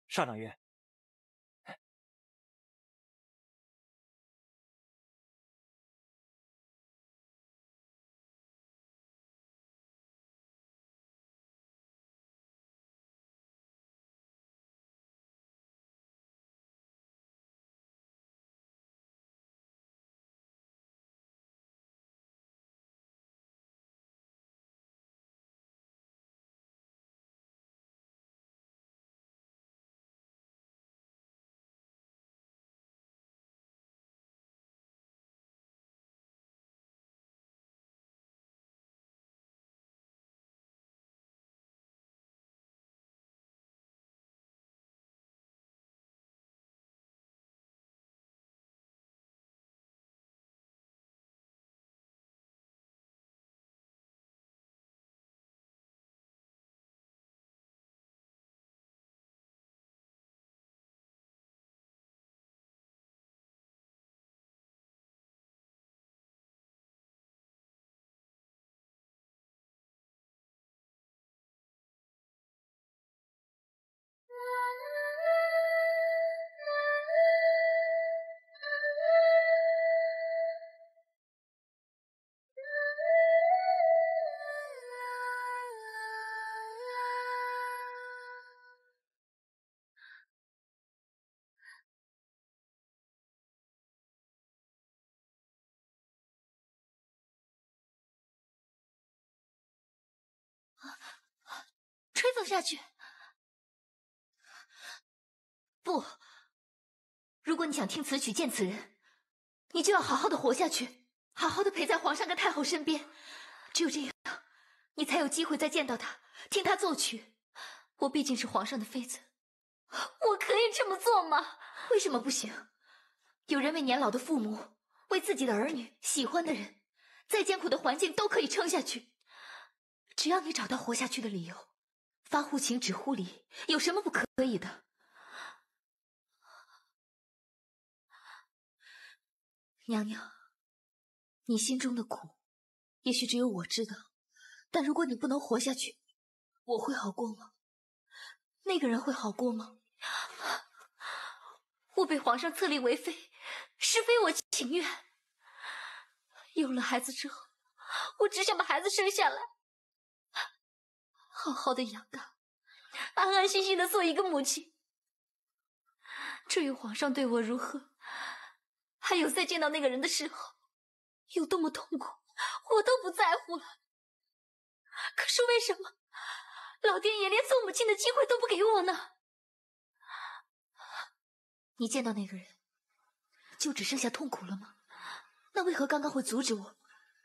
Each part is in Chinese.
少长曰。吹奏下去。不，如果你想听此曲见此人，你就要好好的活下去，好好的陪在皇上跟太后身边。只有这样，你才有机会再见到他，听他奏曲。我毕竟是皇上的妃子，我可以这么做吗？为什么不行？有人为年老的父母，为自己的儿女、喜欢的人，再艰苦的环境都可以撑下去。只要你找到活下去的理由，发乎情，止乎礼，有什么不可以的？娘娘，你心中的苦，也许只有我知道。但如果你不能活下去，我会好过吗？那个人会好过吗？我被皇上册立为妃，是非我情愿。有了孩子之后，我只想把孩子生下来，好好的养大，安安心心的做一个母亲。至于皇上对我如何，还有再见到那个人的时候有多么痛苦，我都不在乎了。可是为什么老天爷连做母亲的机会都不给我呢？你见到那个人，就只剩下痛苦了吗？那为何刚刚会阻止我，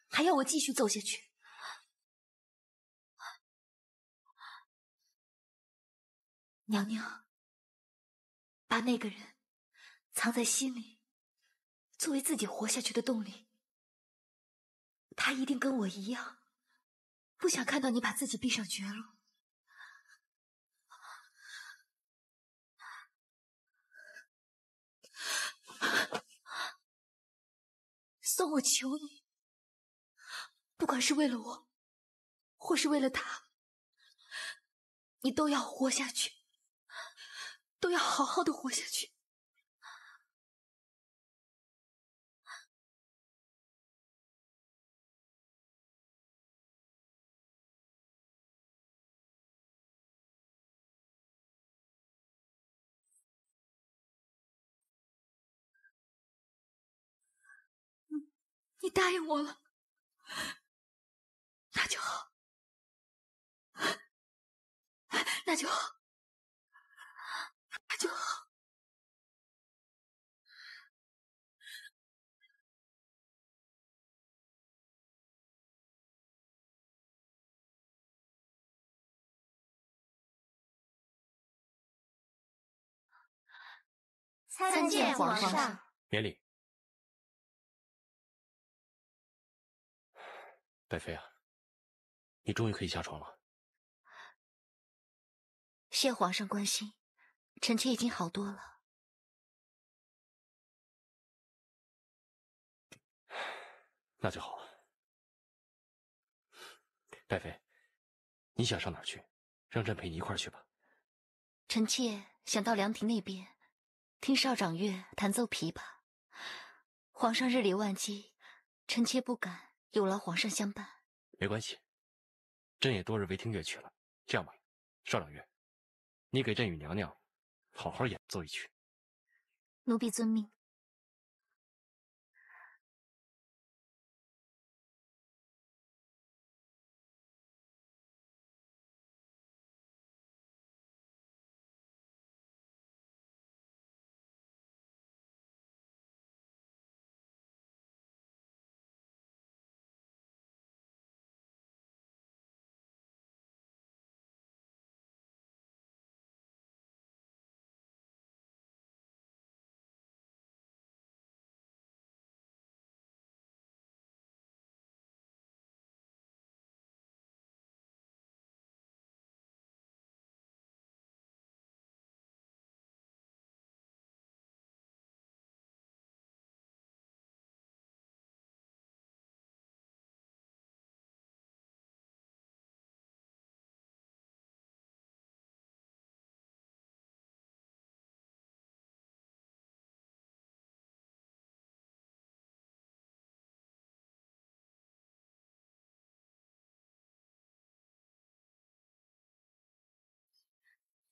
还要我继续走下去？娘娘，把那个人藏在心里，作为自己活下去的动力。他一定跟我一样，不想看到你把自己逼上绝路。宋，我求你，不管是为了我，或是为了他，你都要活下去，都要好好的活下去。你答应我了，那就好，那就好，那就好。参见皇上。免礼。戴妃啊，你终于可以下床了。谢皇上关心，臣妾已经好多了。那就好。戴妃，你想上哪儿去？让朕陪你一块儿去吧。臣妾想到凉亭那边，听少掌乐弹奏琵琶。皇上日理万机，臣妾不敢有劳皇上相伴。没关系，朕也多日未听乐曲了。这样吧，少掌乐，你给朕与娘娘好好演奏一曲。奴婢遵命。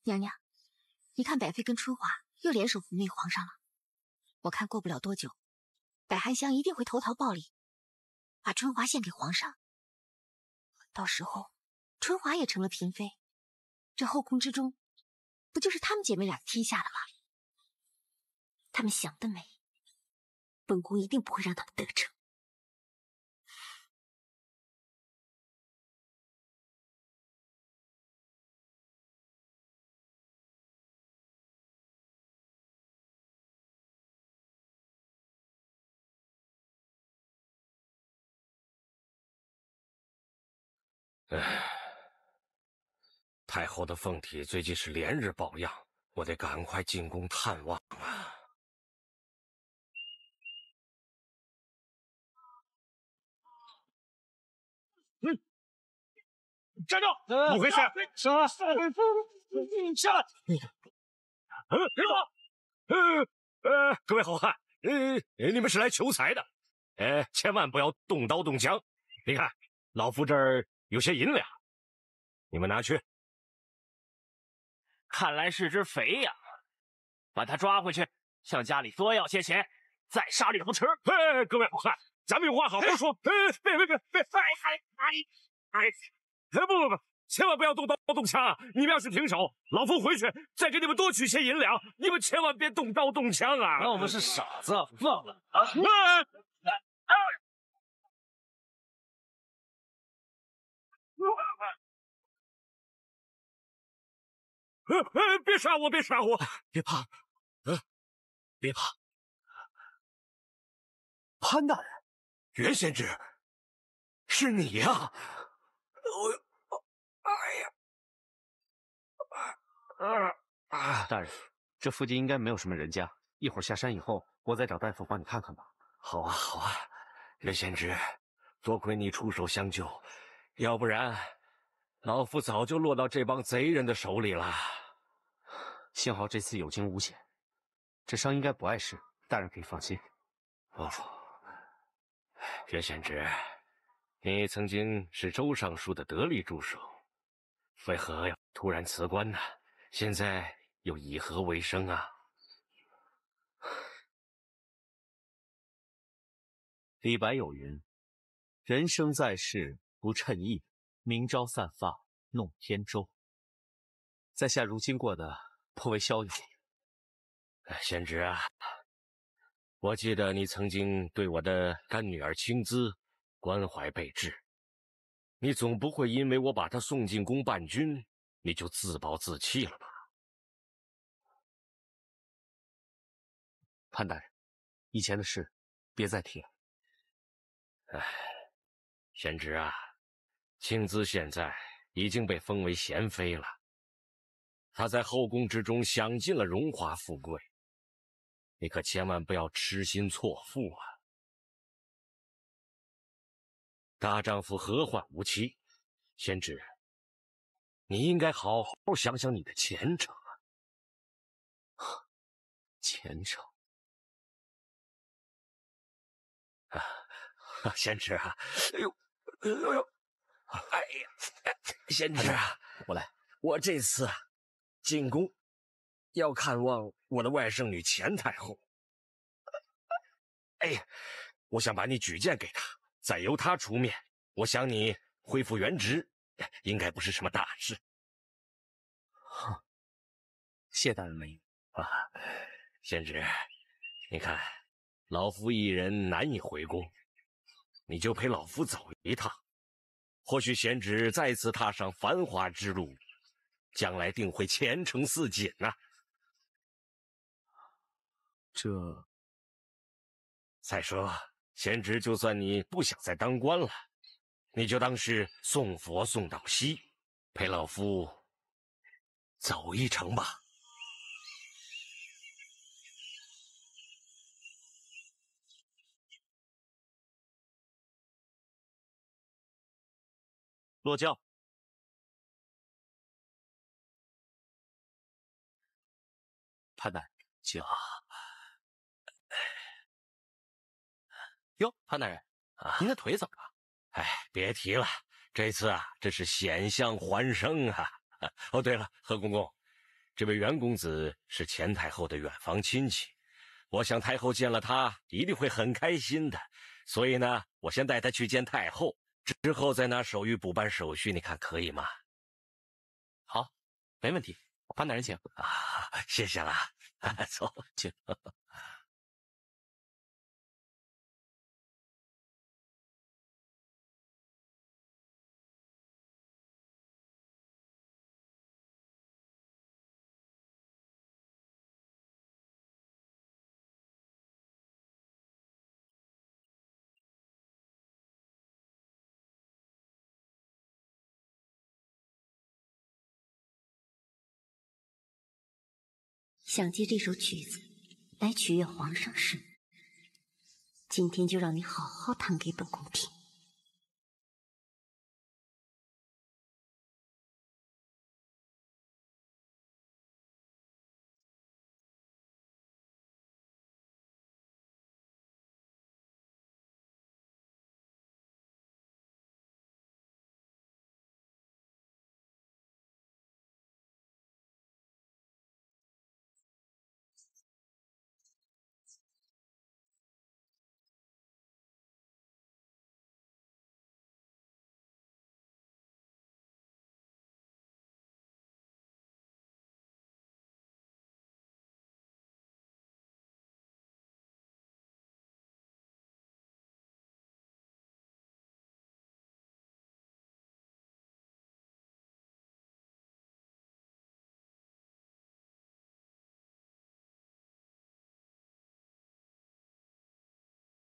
娘娘，你看百妃跟春华又联手抚媚皇上了。我看过不了多久，百寒香一定会投桃报李，把春华献给皇上。到时候，春华也成了嫔妃，这后宫之中，不就是她们姐妹俩的天下了吗？她们想得美，本宫一定不会让她们得逞。太后的凤体最近是连日抱恙，我得赶快进宫探望啊！站住！怎么回事？什么？下来！别走！各位好汉，你们是来求财的，千万不要动刀动枪。你看，老夫这儿有些银两，你们拿去。看来是只肥羊，把他抓回去，向家里多要些钱，再杀里头吃。各位好汉，咱们有话好好说。别！不，千万不要动刀动枪啊！你们要是平手，老夫回去再给你们多取些银两。你们千万别动刀动枪啊！那我们是傻子，忘了啊！别杀我！别杀我！别怕，别怕。潘大人，袁先知，是你呀！大人，这附近应该没有什么人家，一会儿下山以后，我再找大夫帮你看看吧。好啊，好啊，袁先知，多亏你出手相救，要不然老夫早就落到这帮贼人的手里了。幸好这次有惊无险，这伤应该不碍事，大人可以放心。哦，袁先知，你曾经是周尚书的得力助手，为何要突然辞官呢？现在又以何为生啊？李白有云：“人生在世不称意，明朝散发弄扁舟。”在下如今过得颇为逍遥。先知啊，我记得你曾经对我的干女儿青姿关怀备至，你总不会因为我把她送进宫伴君，你就自暴自弃了吧？潘大人，以前的事别再提了。先知啊，青姿现在已经被封为贤妃了，她在后宫之中享尽了荣华富贵，你可千万不要痴心错付啊！大丈夫何患无妻？先知，你应该好好想想你的前程啊！前程。贤侄啊，哎呦，哎呦，哎呀，贤侄啊，我来。我这次进宫要看望我的外甥女钱太后。哎呀，我想把你举荐给她，再由她出面。我想你恢复原职，应该不是什么大事。哼，谢大人美语啊，贤侄，你看，老夫一人难以回宫，你就陪老夫走一趟。或许贤侄再次踏上繁华之路，将来定会前程似锦呐。这……再说，贤侄就算你不想再当官了，你就当是送佛送到西，陪老夫走一程吧。落轿。潘大人，请。哟，潘大人，您的腿怎么了？哎，别提了，这次啊，真是险象环生啊！哦，对了，何公公，这位袁公子是钱太后的远房亲戚，我想太后见了他一定会很开心的，所以呢，我先带他去见太后，之后再拿手谕补办手续，你看可以吗？好，没问题。潘大人请。谢谢了，走，请。想借这首曲子来取悦皇上是吗？今天就让你好好弹给本宫听。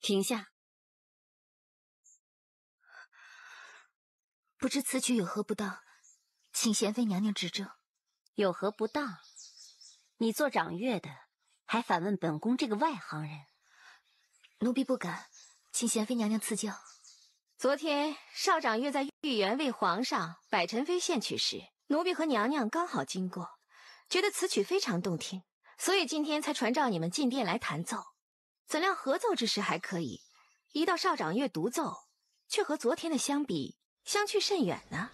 停下！不知此曲有何不当，请贤妃娘娘指正。有何不当？你做掌乐的，还反问本宫这个外行人？奴婢不敢，请贤妃娘娘赐教。昨天少掌乐在御园为皇上百宸妃献曲时，奴婢和娘娘刚好经过，觉得此曲非常动听，所以今天才传召你们进殿来弹奏。怎料合奏之时还可以，一到少掌乐独奏，却和昨天的相比，相去甚远呢。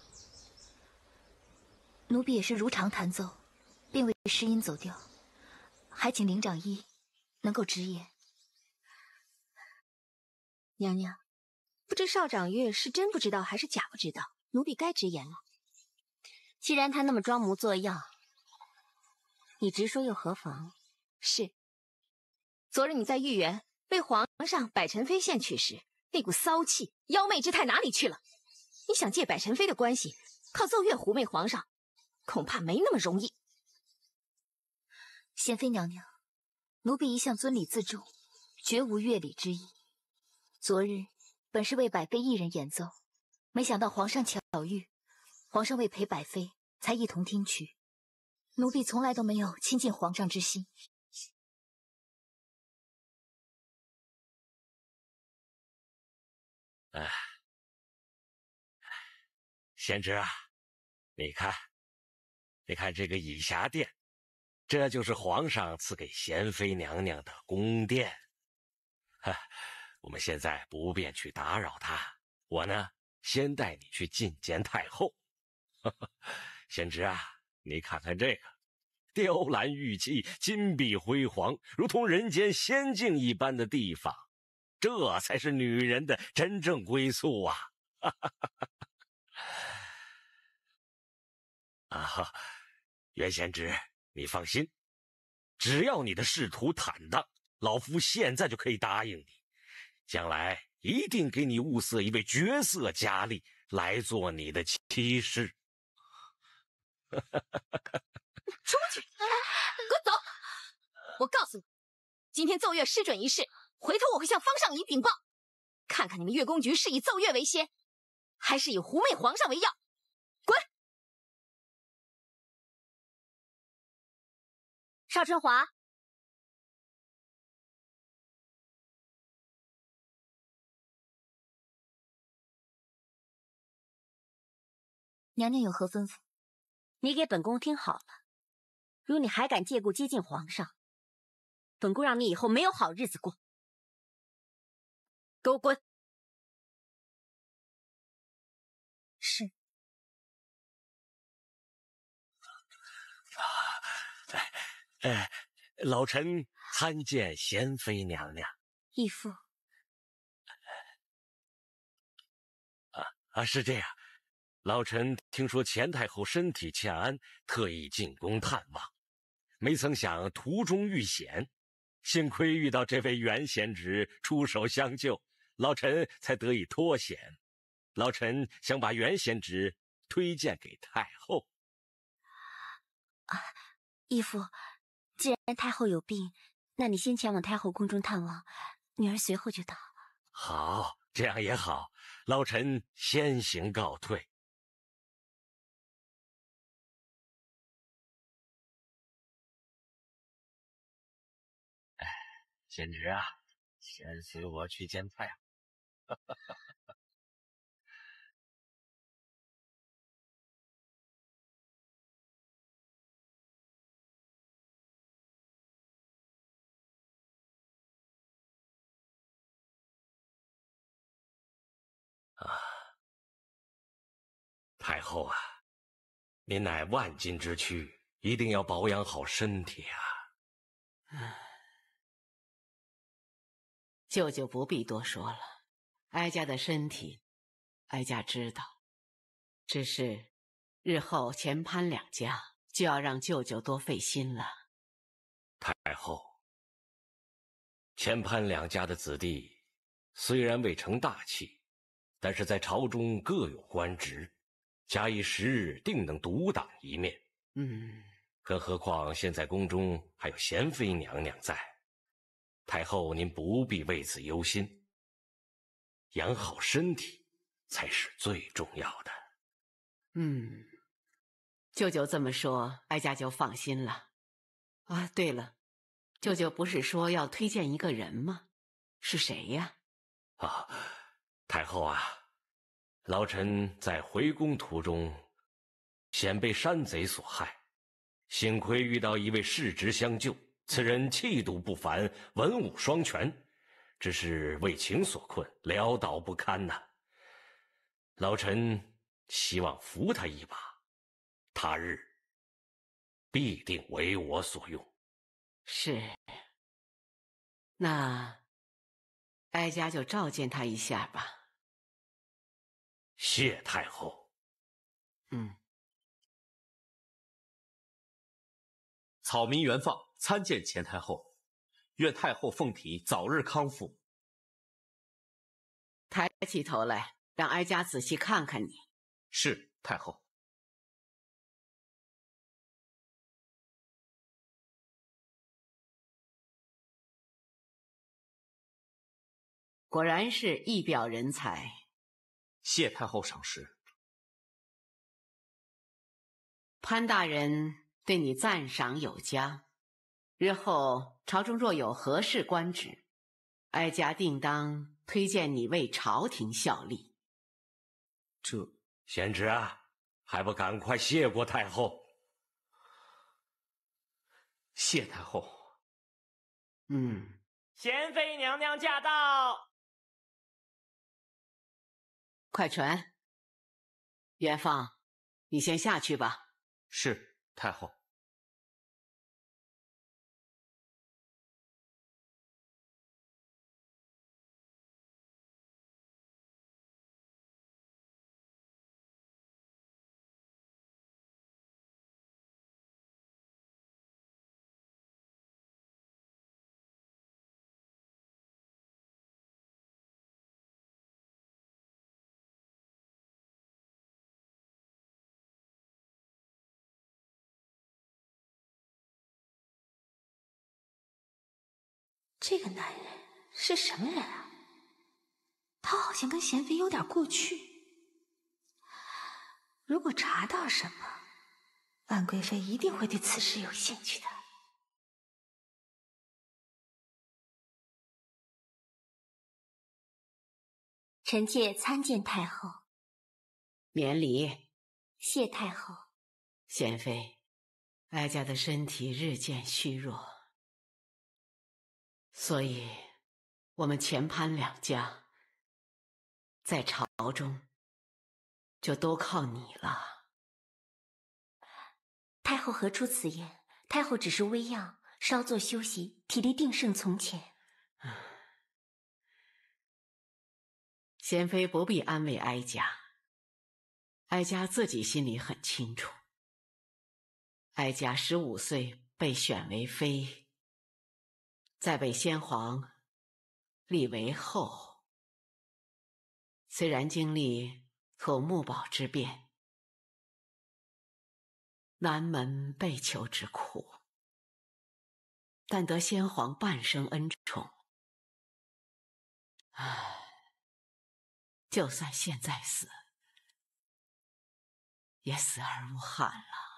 奴婢也是如常弹奏，并未失音走调，还请灵长医能够直言。娘娘，不知少掌乐是真不知道还是假不知道，奴婢该直言了。既然他那么装模作样，你直说又何妨？是。昨日你在御园为皇上百宸妃献曲时，那股骚气、妖媚之态哪里去了？你想借百宸妃的关系，靠奏乐妩媚皇上，恐怕没那么容易。贤妃娘娘，奴婢一向尊礼自重，绝无越礼之意。昨日本是为百妃一人演奏，没想到皇上巧遇，皇上为陪百妃，才一同听曲。奴婢从来都没有亲近皇上之心。贤侄啊，你看这个倚霞殿，这就是皇上赐给贤妃娘娘的宫殿。我们现在不便去打扰她，我呢，先带你去觐见太后。贤侄啊，你看看这个，雕栏玉砌，金碧辉煌，如同人间仙境一般的地方，这才是女人的真正归宿啊！啊，袁贤侄，你放心，只要你的仕途坦荡，老夫现在就可以答应你，将来一定给你物色一位绝色佳丽来做你的妻室。出去，给我走！我告诉你，今天奏乐失准一事，回头我会向方上仪禀报，看看你们乐工局是以奏乐为先，还是以狐媚皇上为要。滚！邵春华，娘娘有何吩咐？你给本宫听好了，如你还敢借故接近皇上，本宫让你以后没有好日子过。给我滚！是。老臣参见贤妃娘娘。义父。是这样，老臣听说钱太后身体欠安，特意进宫探望，没曾想途中遇险，幸亏遇到这位袁贤侄出手相救，老臣才得以脱险。老臣想把袁贤侄推荐给太后。义父，既然太后有病，那你先前往太后宫中探望，女儿随后就到。好，这样也好，老臣先行告退。贤侄啊，先随我去见太后。太后啊，您乃万金之躯，一定要保养好身体啊。舅舅不必多说了，哀家的身体，哀家知道。只是日后钱潘两家就要让舅舅多费心了。太后，钱潘两家的子弟虽然未成大器，但是在朝中各有官职，假以时日，定能独当一面。更何况现在宫中还有贤妃娘娘在，太后您不必为此忧心，养好身体才是最重要的。舅舅这么说，哀家就放心了。啊，对了，舅舅不是说要推荐一个人吗？是谁呀？太后啊，老臣在回宫途中险被山贼所害，幸亏遇到一位士侄相救，此人气度不凡，文武双全，只是为情所困，潦倒不堪呐。老臣希望扶他一把，他日必定为我所用。是，那哀家就召见他一下吧。谢太后。草民袁放参见钱太后，愿太后凤体早日康复。抬起头来，让哀家仔细看看你。是太后。果然是一表人才。谢太后赏识。潘大人对你赞赏有加，日后朝中若有合适官职，哀家定当推荐你为朝廷效力。这贤侄啊，还不赶快谢过太后？谢太后。贤妃娘娘驾到。快传，元芳，你先下去吧。是太后。这个男人是什么人啊？他好像跟贤妃有点过去。如果查到什么，婉贵妃一定会对此事有兴趣的。臣妾参见太后。免礼。谢太后。贤妃，哀家的身体日渐虚弱，所以我们前潘两家在朝中就都靠你了。太后何出此言？太后只是微恙，稍作休息，体力定胜从前。贤妃不必安慰哀家，哀家自己心里很清楚。哀家15岁被选为妃，再被先皇立为后。虽然经历土木堡之变，南门被囚之苦，但得先皇半生恩宠。就算现在死，也死而无憾了。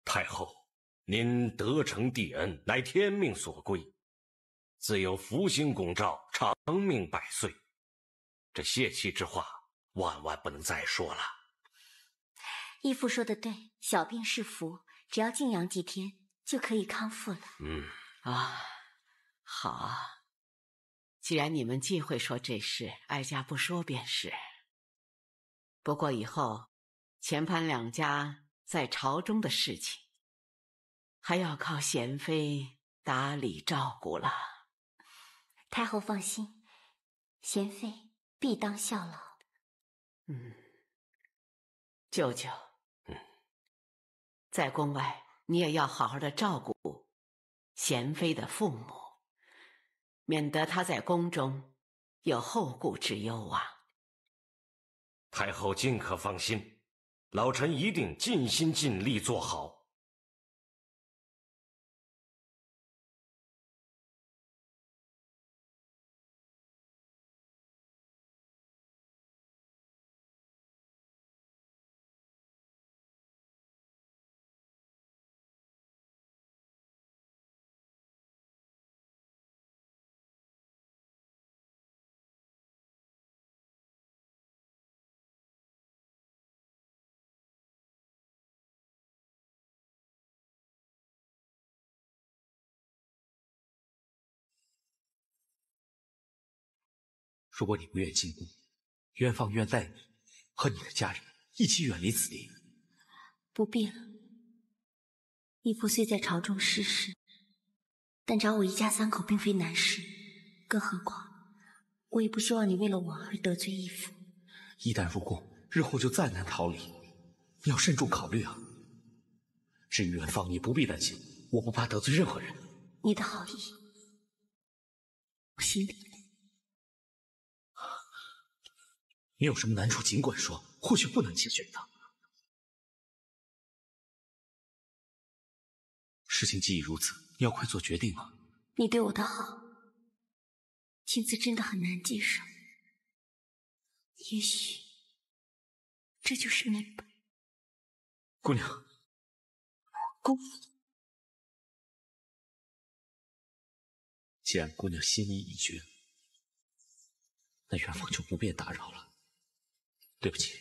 太后，您得承帝恩，乃天命所归，自有福星拱照，长命百岁。这泄气之话，万万不能再说了。义父说的对，小病是福，只要静养几天就可以康复了。好。既然你们忌讳说这事，哀家不说便是。不过以后前潘两家在朝中的事情，还要靠贤妃打理照顾了。太后放心，贤妃必当效劳。舅舅，在宫外你也要好好的照顾贤妃的父母，免得她在宫中有后顾之忧啊。太后尽可放心，老臣一定尽心尽力做好。如果你不愿进宫，元芳愿带你和你的家人一起远离此地。不必了，义父虽在朝中失势，但找我一家3口并非难事，更何况我也不希望你为了我而得罪义父。一旦入宫，日后就再难逃离，你要慎重考虑啊。至于元芳，你不必担心，我不怕得罪任何人。你的好意，我心里了。你有什么难处尽管说，或许不能解决的。事情既已如此，你要快做决定啊。你对我的好，青子真的很难接受。也许这就是命吧。姑娘，姑，既然姑娘心意已决，那元芳就不便打扰了。对不起。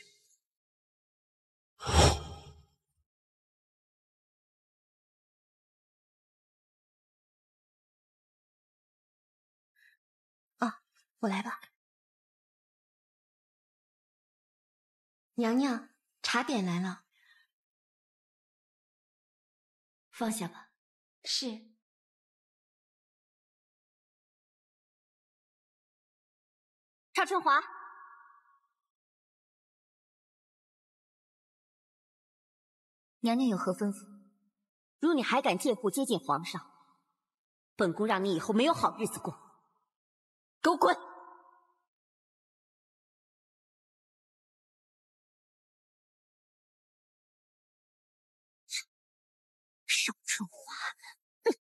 我来吧。娘娘，茶点来了。放下吧。是。邵春华，娘娘有何吩咐？如你还敢借故接近皇上，本宫让你以后没有好日子过。给我滚！邵春华，哼！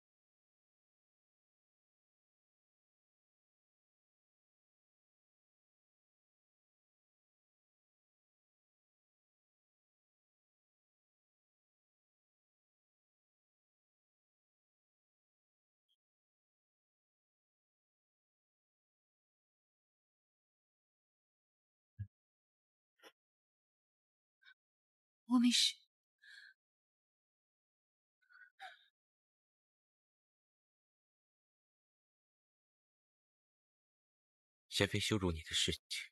我没事。贤妃羞辱你的事情，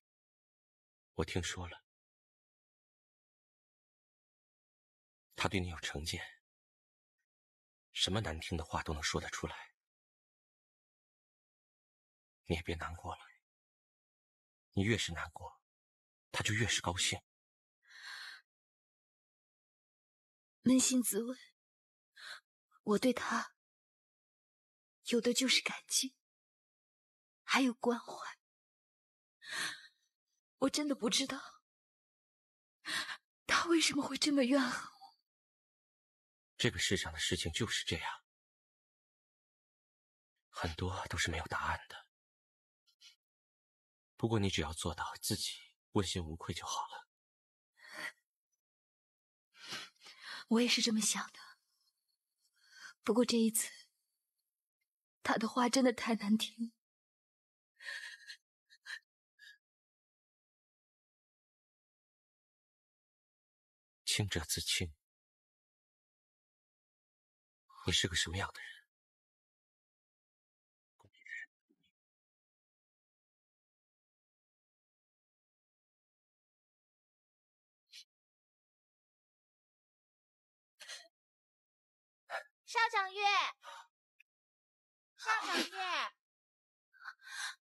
我听说了。他对你有成见，什么难听的话都能说得出来。你也别难过了，你越是难过，他就越是高兴。扪心自问，我对他有的就是感激，还有关怀。我真的不知道他为什么会这么怨恨我。这个世上的事情就是这样，很多都是没有答案的。不过你只要做到自己问心无愧就好了。我也是这么想的，不过这一次他的话真的太难听了。清者自清，你是个什么样的人？少掌月，少掌月，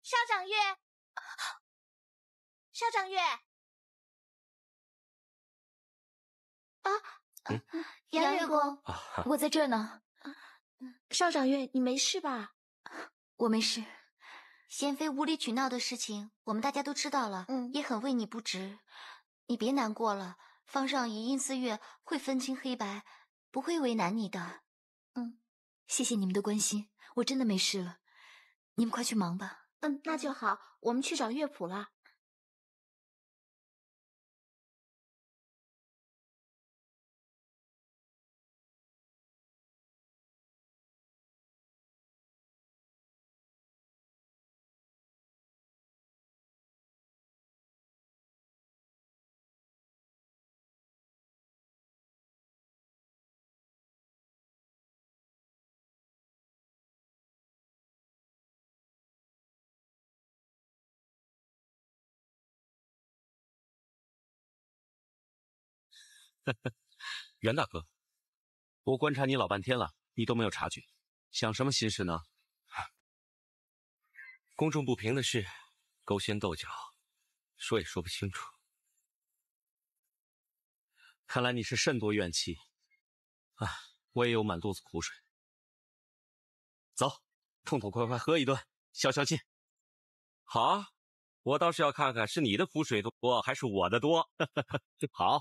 少掌月，少掌月！啊，杨月宫，我在这儿呢。少掌月，你没事吧？我没事。贤妃无理取闹的事情，我们大家都知道了，也很为你不值。你别难过了，方上以阴司月会分清黑白，不会为难你的。谢谢你们的关心，我真的没事了。你们快去忙吧。那就好，我们去找乐谱了。袁大哥，我观察你老半天了，你都没有察觉，想什么心事呢？宫中不平的事，勾心斗角，说也说不清楚。看来你是甚多怨气，我也有满肚子苦水。走，痛痛快快喝一顿，消消气。好啊，我倒是要看看是你的苦水多，还是我的多。好，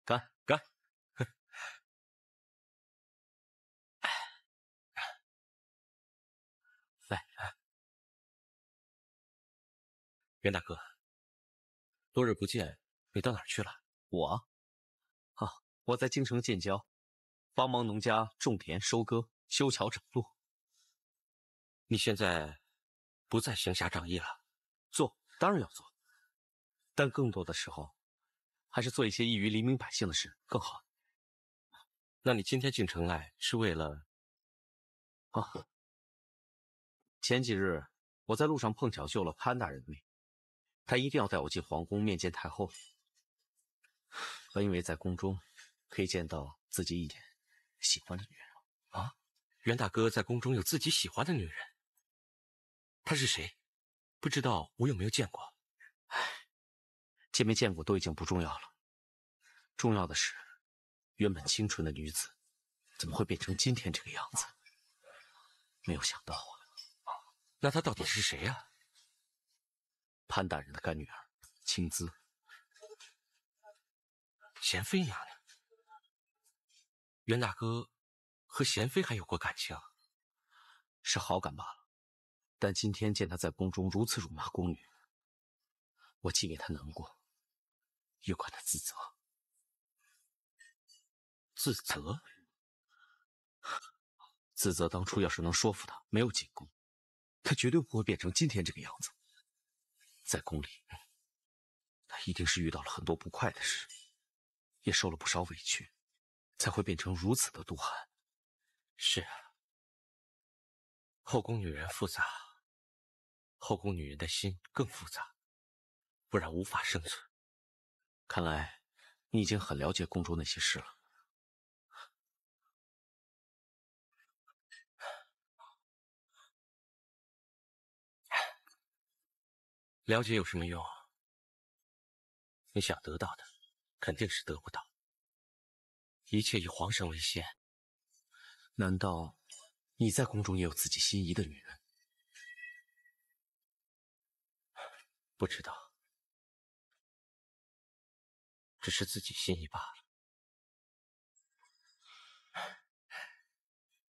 干干。来，袁大哥，多日不见，你到哪儿去了？我在京城建交，帮忙农家种田、收割、修桥整路。你现在不再行侠仗义了？做当然要做，但更多的时候，还是做一些益于黎民百姓的事更好。那你今天进城来是为了？前几日我在路上碰巧救了潘大人的命，他一定要带我进皇宫面见太后。本以为在宫中可以见到自己一点喜欢的女人。啊，袁大哥在宫中有自己喜欢的女人？她是谁？不知道我有没有见过？见没见过都已经不重要了，重要的是，原本清纯的女子，怎么会变成今天这个样子？没有想到啊！那她到底是谁呀？潘大人的干女儿，青姿。娴妃娘娘。袁大哥和娴妃还有过感情？是好感罢了。但今天见她在宫中如此辱骂宫女，我既为她难过，又感到自责。自责？自责当初要是能说服她，没有进宫，她绝对不会变成今天这个样子。在宫里，她一定是遇到了很多不快的事，也受了不少委屈，才会变成如此的妒寒。是啊，后宫女人复杂，后宫女人的心更复杂，不然无法生存。看来你已经很了解宫中那些事了。了解有什么用？你想得到的，肯定是得不到。一切以皇上为先。难道你在宫中也有自己心仪的女人？不知道，只是自己心意罢了。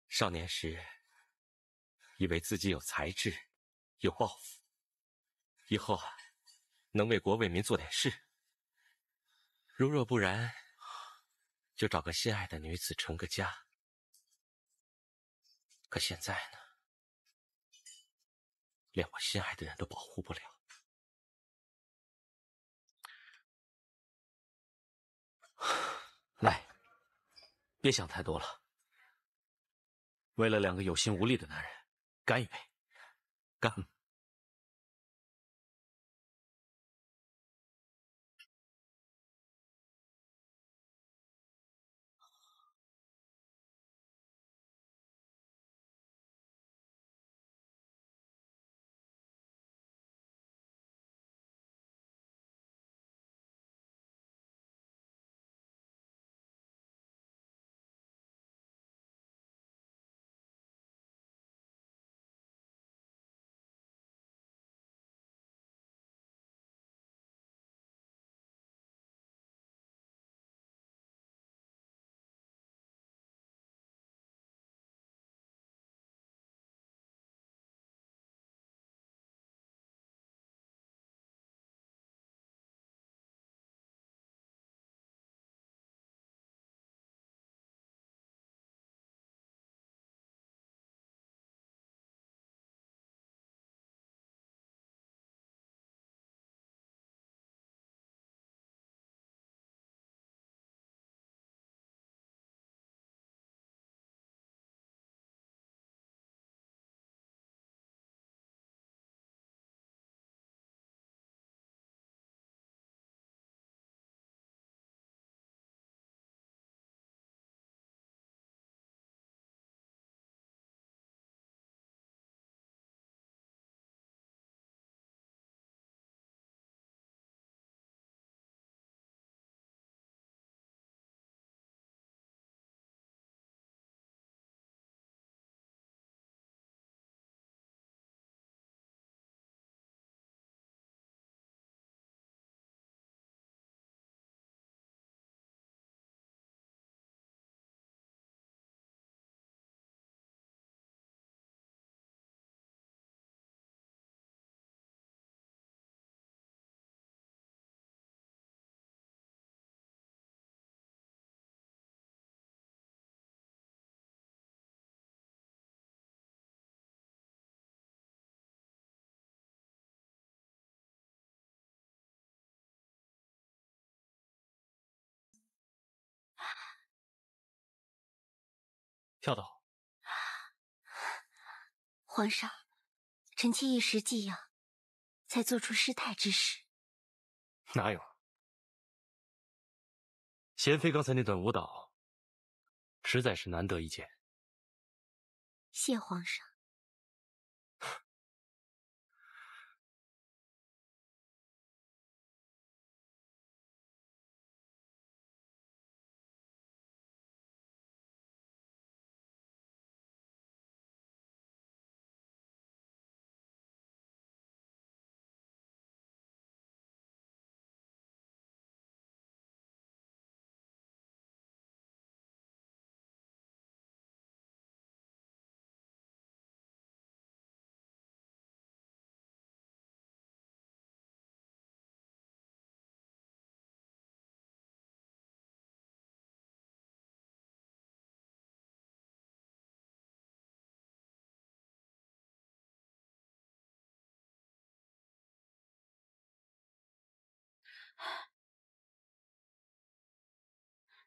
少年时，以为自己有才智，有抱负，以后能为国为民做点事。如若不然，就找个心爱的女子成个家。可现在呢，连我心爱的人都保护不了。来，别想太多了。为了两个有心无力的男人，干一杯！干！跳得好。皇上，臣妾一时技痒，才做出失态之事。哪有？贤妃刚才那段舞蹈，实在是难得一见。谢皇上。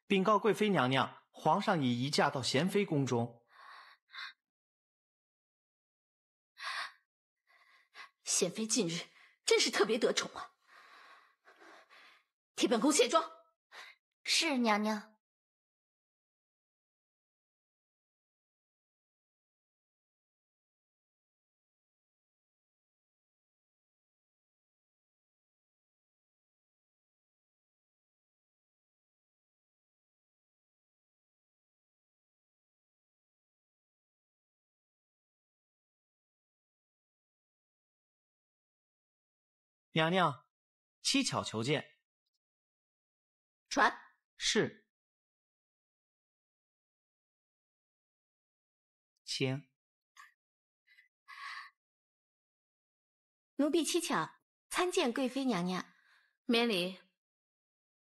禀告贵妃娘娘，皇上已移驾到贤妃宫中。贤妃近日真是特别得宠啊！替本宫卸妆。是娘娘。娘娘，七巧求见。传。是。请。奴婢七巧参见贵妃娘娘。免礼。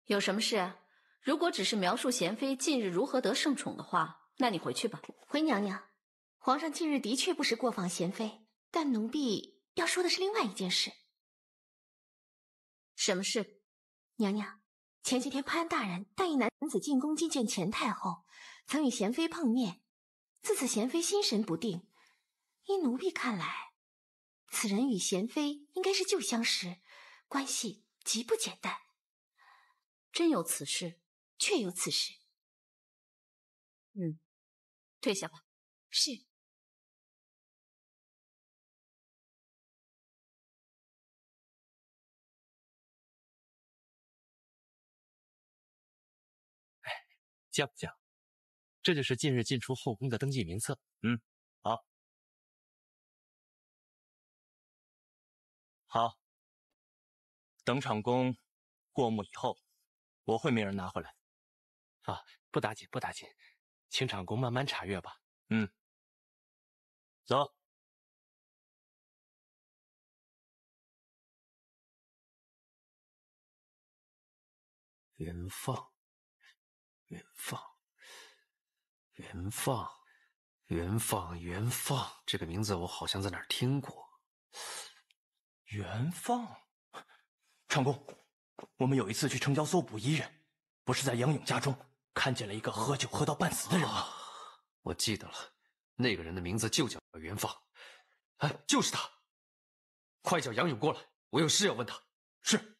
有什么事？如果只是描述贤妃近日如何得圣宠的话，那你回去吧。回娘娘，皇上近日的确不时过访贤妃，但奴婢要说的是另外一件事。什么事？娘娘，前些天潘大人带一男子进宫觐见前太后，曾与贤妃碰面。自此贤妃心神不定，依奴婢看来，此人与贤妃应该是旧相识，关系极不简单。真有此事？确有此事。退下吧。是。像不像？这就是近日进出后宫的登记名册。好。好。等场宫过目以后，我会命人拿回来。啊，不打紧，不打紧，请场宫慢慢查阅吧。走。元放，元放，元放，元放，元放，这个名字我好像在哪儿听过。元放，长公，我们有一次去城郊搜捕一人，不是在杨勇家中看见了一个喝酒喝到半死的人吗？我记得了，那个人的名字就叫元放。哎，就是他！快叫杨勇过来，我有事要问他。是。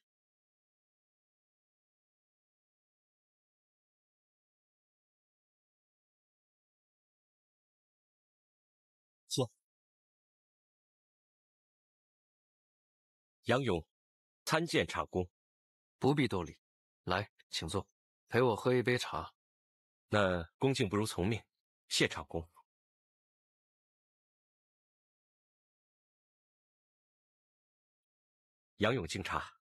坐。杨勇，参见长公。不必多礼，来，请坐，陪我喝一杯茶。那恭敬不如从命，谢长公。杨勇敬茶。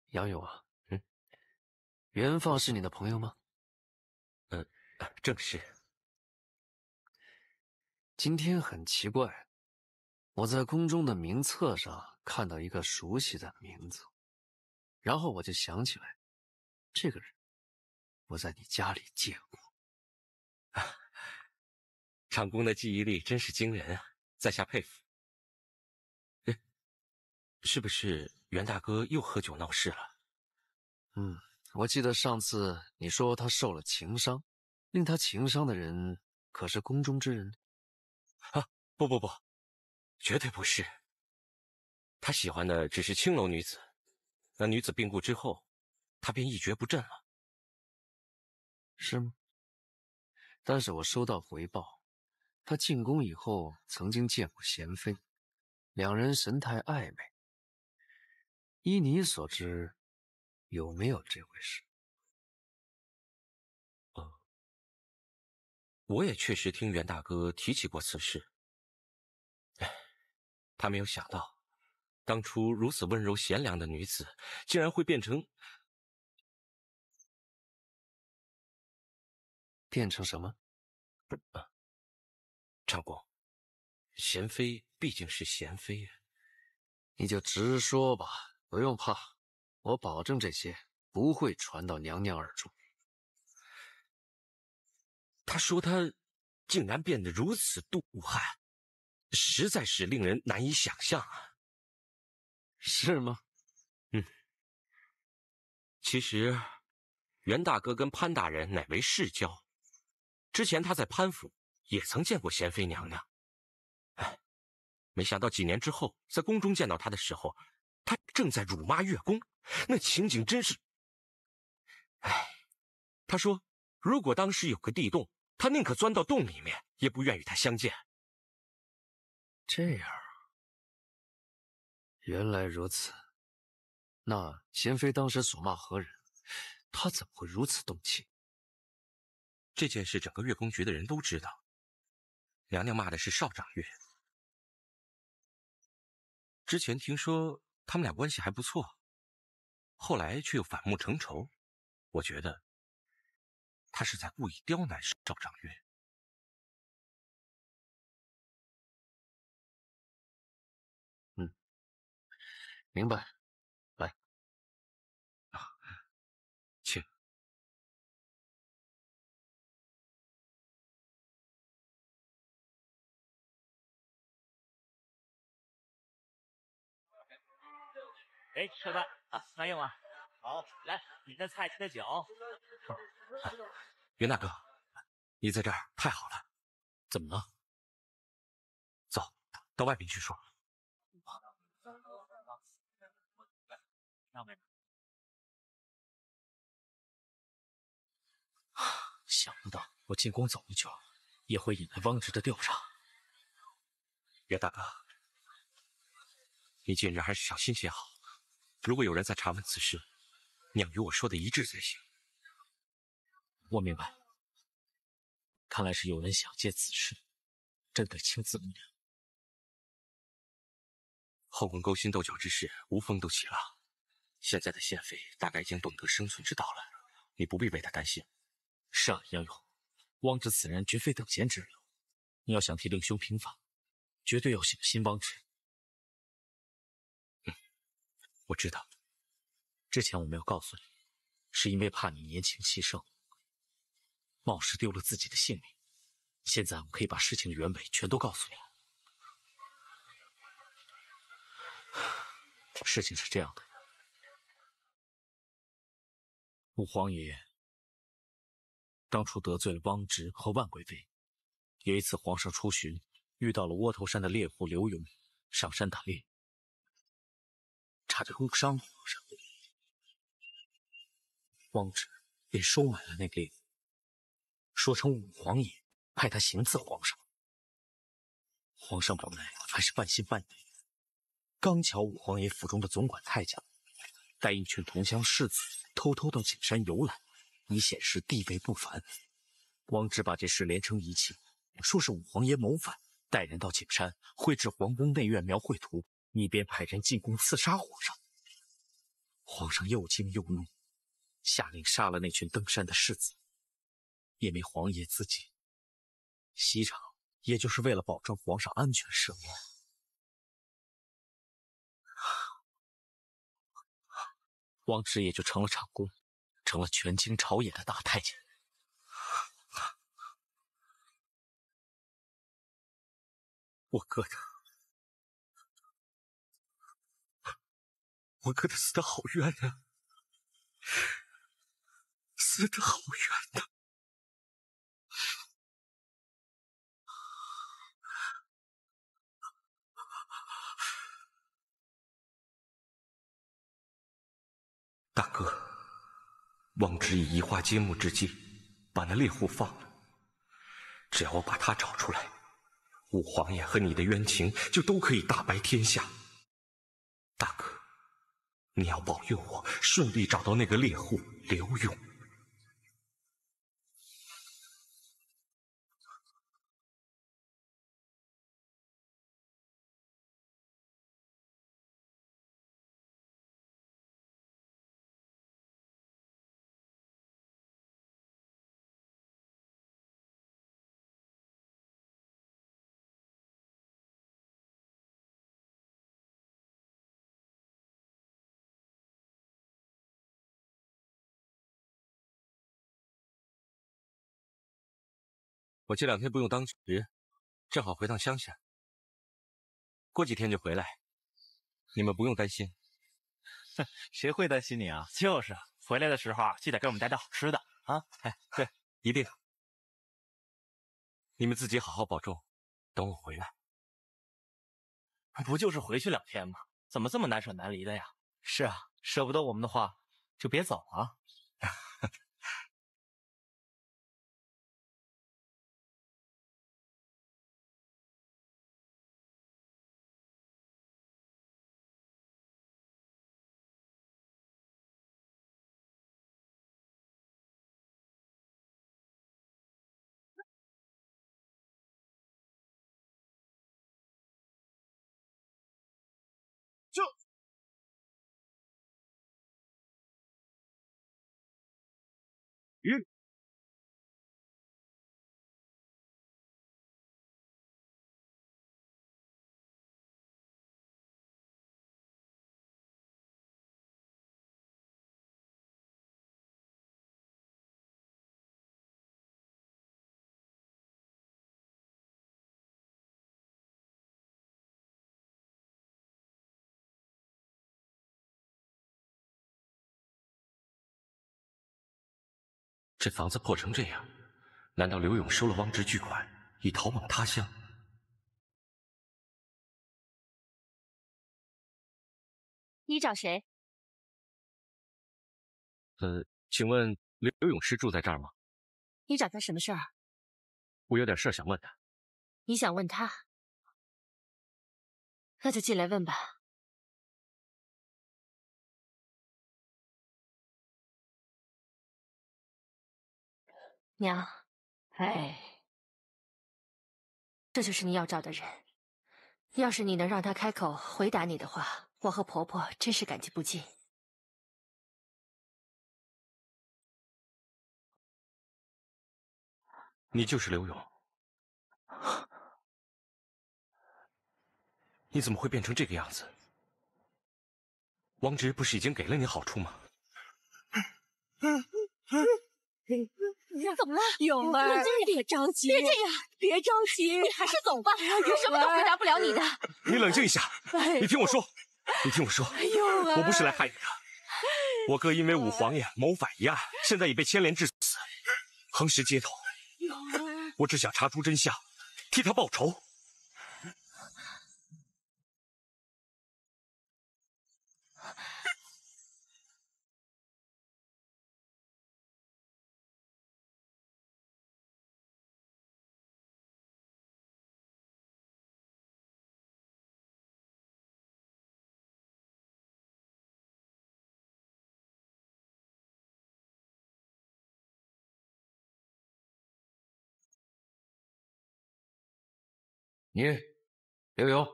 杨勇啊，元放是你的朋友吗？正是。今天很奇怪，我在宫中的名册上看到一个熟悉的名字，然后我就想起来，这个人我在你家里见过。长公的记忆力真是惊人啊，在下佩服。是不是袁大哥又喝酒闹事了？我记得上次你说他受了情伤，令他情伤的人可是宫中之人？啊，不，绝对不是。他喜欢的只是青楼女子，那女子病故之后，他便一蹶不振了。是吗？但是我收到回报，他进宫以后曾经见过娴妃，两人神态暧昧。依你所知，有没有这回事？我也确实听袁大哥提起过此事。他没有想到，当初如此温柔贤良的女子，竟然会变成什么？长公，娴妃毕竟是娴妃啊。你就直说吧，不用怕，我保证这些不会传到娘娘耳中。他说他竟然变得如此妒汗，实在是令人难以想象啊。是吗？其实袁大哥跟潘大人乃为世交，之前他在潘府也曾见过娴妃娘娘。没想到几年之后，在宫中见到她的时候，她正在辱骂月宫，那情景真是……他说如果当时有个地洞，他宁可钻到洞里面，也不愿与她相见。这样啊，原来如此。那娴妃当时所骂何人？她怎么会如此动气？这件事整个月宫局的人都知道，娘娘骂的是少长月。之前听说他们俩关系还不错，后来却又反目成仇。我觉得他是在故意刁难少长月。明白。来，请。哎，客官啊，慢用啊。好，来，你的菜，你的酒。袁大哥，你在这儿太好了。怎么了？走到外面去说。想不到我进宫走一圈，也会引来汪直的调查。袁大哥，你近日还是小心些好。如果有人在查问此事，你要与我说的一致才行。我明白。看来是有人想借此事，朕得亲自明了。后宫勾心斗角之事无风都起了，现在的娴妃大概已经懂得生存之道了，你不必为她担心。是啊，杨勇，汪直此人绝非等闲之流，你要想替令兄平反，绝对要小心汪直。我知道。之前我没有告诉你，是因为怕你年轻气盛，冒失丢了自己的性命。现在我可以把事情的原委全都告诉你。事情是这样的，武皇爷当初得罪了汪直和万贵妃。有一次皇上出巡，遇到了窝头山的猎户刘勇，上山打猎，差点误伤了皇上。汪直便收买了那个猎户，说成武皇爷派他行刺皇上。皇上本来还是半信半疑，刚巧武皇爷府中的总管太监带一群同乡士子偷偷到景山游览，以显示地位不凡。汪直把这事连成一气，说是武皇爷谋反，带人到景山绘制皇宫内院描绘图，一边派人进宫刺杀皇上。皇上又惊又怒，下令杀了那群登山的士子。因为皇爷自己西厂也就是为了保证皇上安全设宴。汪直也就成了长公，成了全京朝野的大太监。我哥的死得好冤啊！死得好冤呐！大哥，王直以移花接木之计，把那猎户放了。只要我把他找出来，五皇爷和你的冤情就都可以大白天下。大哥，你要保佑我顺利找到那个猎户刘勇。我这2天不用当值，正好回趟乡下。过几天就回来，你们不用担心。谁会担心你啊？就是回来的时候记得给我们带点好吃的啊！哎，对，一定。你们自己好好保重，等我回来。不就是回去2天吗？怎么这么难舍难离的呀？是啊，舍不得我们的话，就别走啊。这房子破成这样，难道刘勇收了汪直巨款，已逃往他乡？你找谁？请问刘勇是住在这儿吗？你找他什么事儿？我有点事想问他。你想问他？那就进来问吧。娘，这就是你要找的人。要是你能让他开口回答你的话，我和婆婆真是感激不尽。你就是刘勇？你怎么会变成这个样子？汪直不是已经给了你好处吗？怎么了，勇儿？别着急，别这样，别着急，你还是走吧，有什么都回答不了你的。你冷静一下，你听我说，你听我说，勇儿，我不是来害你的。我哥因为五皇爷谋反一案，现在已被牵连致死，横尸街头。我只想查出真相，替他报仇。你，刘勇，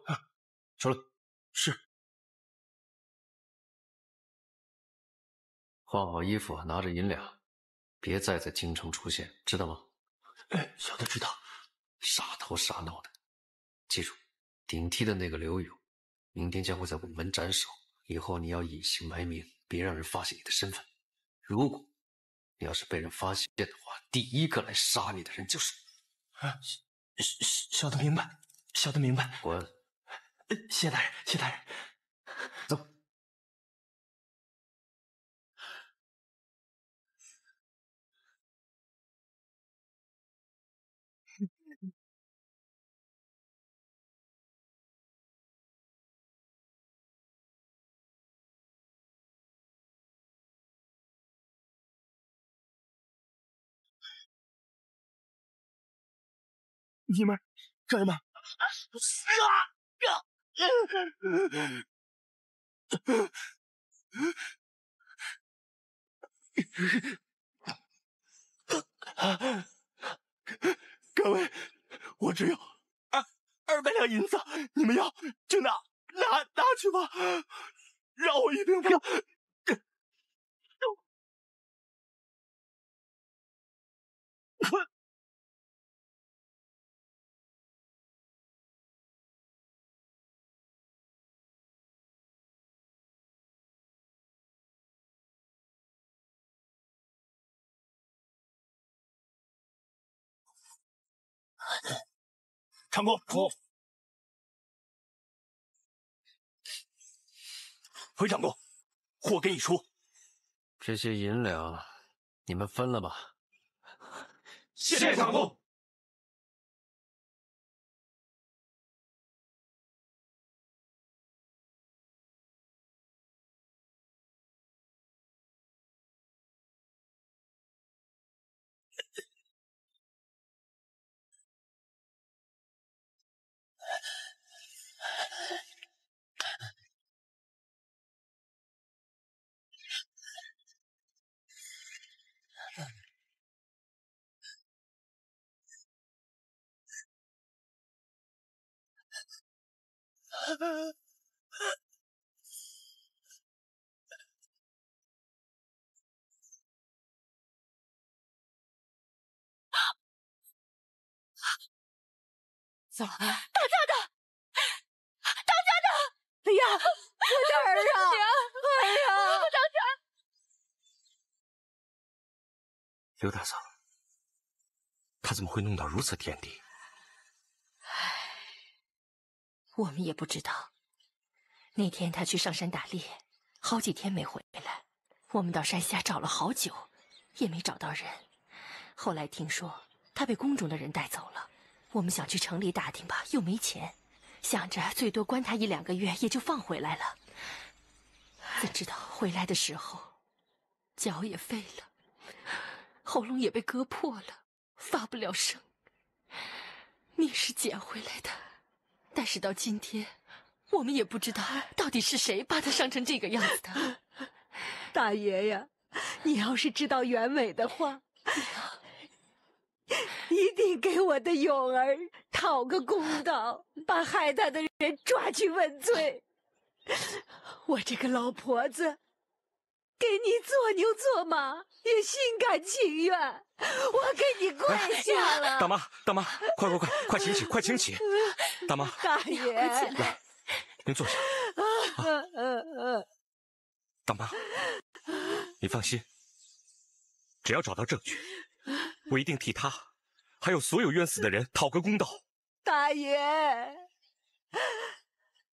收了。是。换好衣服，拿着银两，别再在京城出现，知道吗？哎，小的知道。傻头傻脑的，记住，顶替的那个刘勇，明天将会在午门斩首。以后你要隐姓埋名，别让人发现你的身份。如果你要是被人发现的话，第一个来杀你的人就是啊！小的明白，小的明白。滚！谢大人，谢大人。走。你们干什么？各位，我只有200两银子，你们要就拿去吧，让我一定不要。长工，回长工，货给你出。这些银两，你们分了吧。谢谢长工。走，当家的，哎呀，我的儿啊！哎呀，当家！刘大嫂，他怎么会弄到如此田地？我们也不知道。那天他去上山打猎，好几天没回来。我们到山下找了好久，也没找到人。后来听说他被宫中的人带走了。我们想去城里打听吧，又没钱，想着最多关他1、2个月，也就放回来了。怎知道回来的时候，脚也废了，喉咙也被割破了，发不了声。命是捡回来的，但是到今天，我们也不知道到底是谁把他伤成这个样子的。大爷呀，你要是知道原委的话，一定给我的勇儿讨个公道，把害他的人抓去问罪。我这个老婆子，给你做牛做马也心甘情愿，我给你跪下了。大妈，快请起！大妈，大爷，来，您坐下。大妈，你放心，只要找到证据，我一定替他，还有所有冤死的人讨个公道。大爷，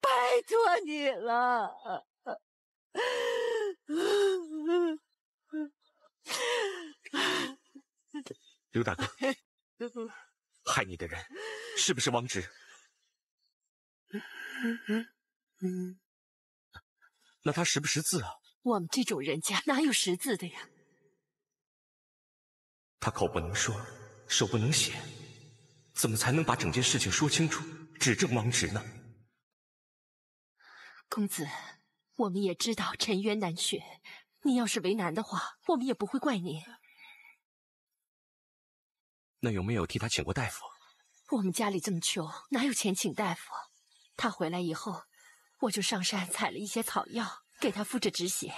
拜托你了。刘大哥，害你的人是不是王直？那他识不识字啊？我们这种人家哪有识字的呀？他口不能说，手不能写，怎么才能把整件事情说清楚，指证王直呢？公子，我们也知道沉冤难雪，你要是为难的话，我们也不会怪你。那有没有替他请过大夫？我们家里这么穷，哪有钱请大夫？他回来以后，我就上山采了一些草药，给他敷着止血，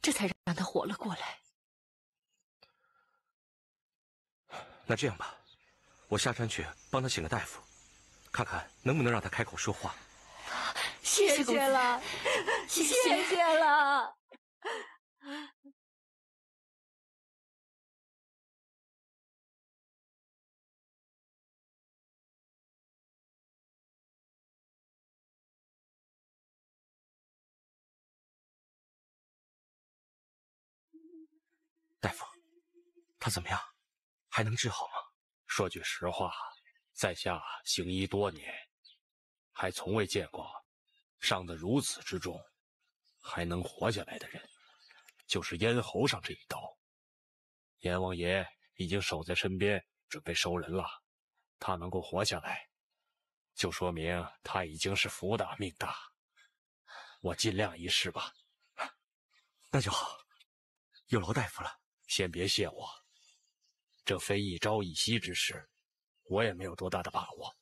这才让他活了过来。那这样吧，我下山去帮他请个大夫，看看能不能让他开口说话。谢谢了，谢谢了。大夫，他怎么样？还能治好吗？说句实话，在下行医多年，还从未见过伤得如此之重还能活下来的人。就是咽喉上这一刀，阎王爷已经守在身边，准备收人了。他能够活下来，就说明他已经是福大命大。我尽量一试吧。那就好，有劳大夫了。先别谢我，这非一朝一夕之事，我也没有多大的把握。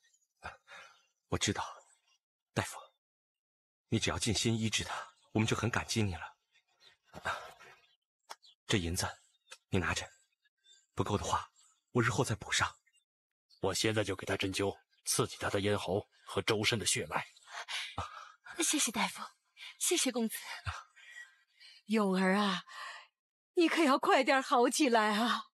我知道，大夫，你只要尽心医治他，我们就很感激你了。这银子你拿着，不够的话，我日后再补上。我现在就给他针灸，刺激他的咽喉和周身的血脉。谢谢大夫，谢谢公子。勇儿啊，你可要快点好起来啊！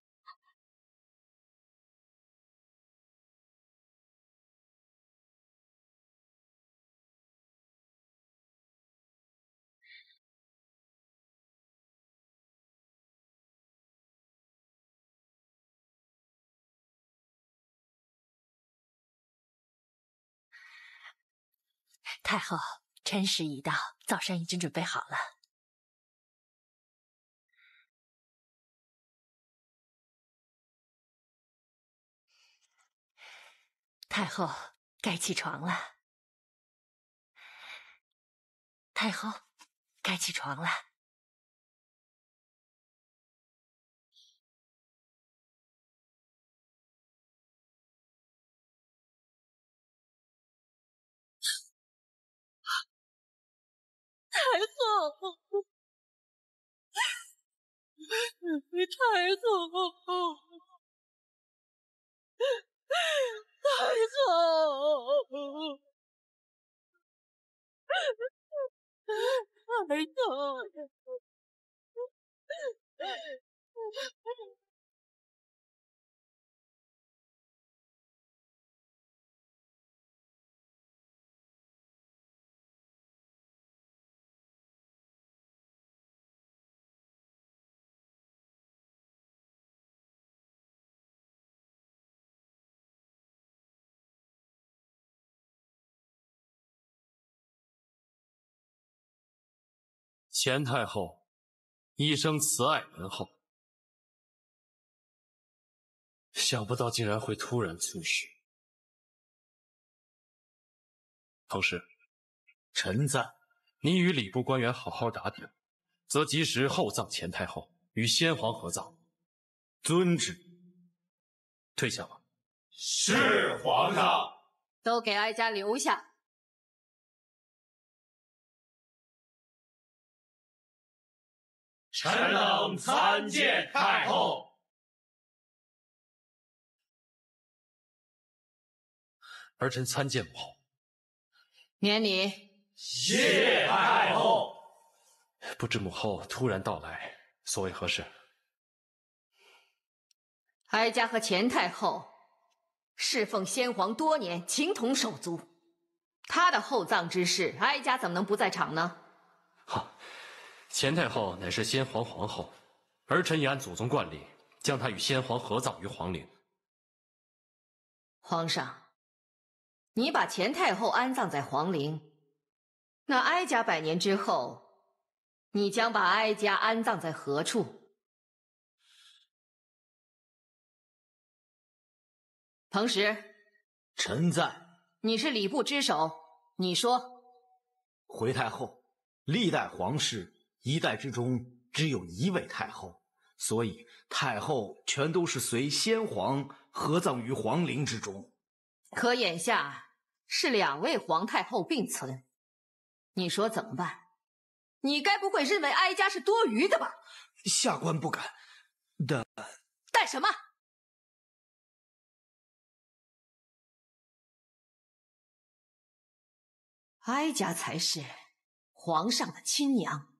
太后，辰时已到，早膳已经准备好了。太后，该起床了。太后，该起床了。太后，太后，太后，太后。钱太后一生慈爱仁厚，想不到竟然会突然猝逝。同时，臣赞你与礼部官员好好打点，则及时厚葬钱太后，与先皇合葬。遵旨。退下吧。是皇上。都给哀家留下。臣等参见太后。儿臣参见母后。免礼。谢太后。不知母后突然到来，所为何事？哀家和钱太后侍奉先皇多年，情同手足。他的厚葬之事，哀家怎么能不在场呢？好，钱太后乃是先皇皇后，儿臣也按祖宗惯例，将她与先皇合葬于皇陵。皇上，你把钱太后安葬在皇陵，那哀家100年之后，你将把哀家安葬在何处？彭时，臣在。你是礼部之首，你说。回太后，历代皇室一代之中只有1位太后，所以太后全都是随先皇合葬于皇陵之中。可眼下是2位皇太后并存，你说怎么办？你该不会认为哀家是多余的吧？下官不敢。但什么？哀家才是皇上的亲娘，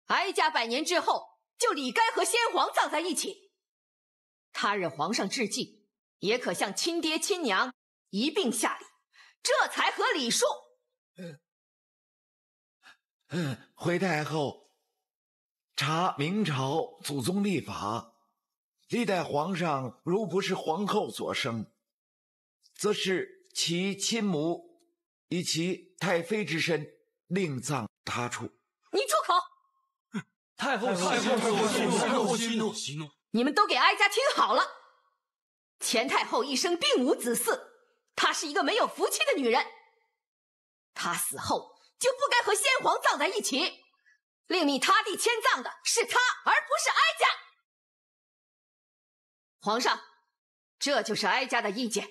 哀家100年之后就理该和先皇葬在一起。他日皇上致祭，也可向亲爹亲娘一并下礼，这才合礼数。回太后，查明朝祖宗历法，历代皇上如不是皇后所生，则是其亲母以其太妃之身另葬他处。你住口！太后息怒！你们都给哀家听好了，钱太后一生并无子嗣，她是一个没有福气的女人。她死后就不该和先皇葬在一起，另觅他地迁葬的是她，而不是哀家。皇上，这就是哀家的意见，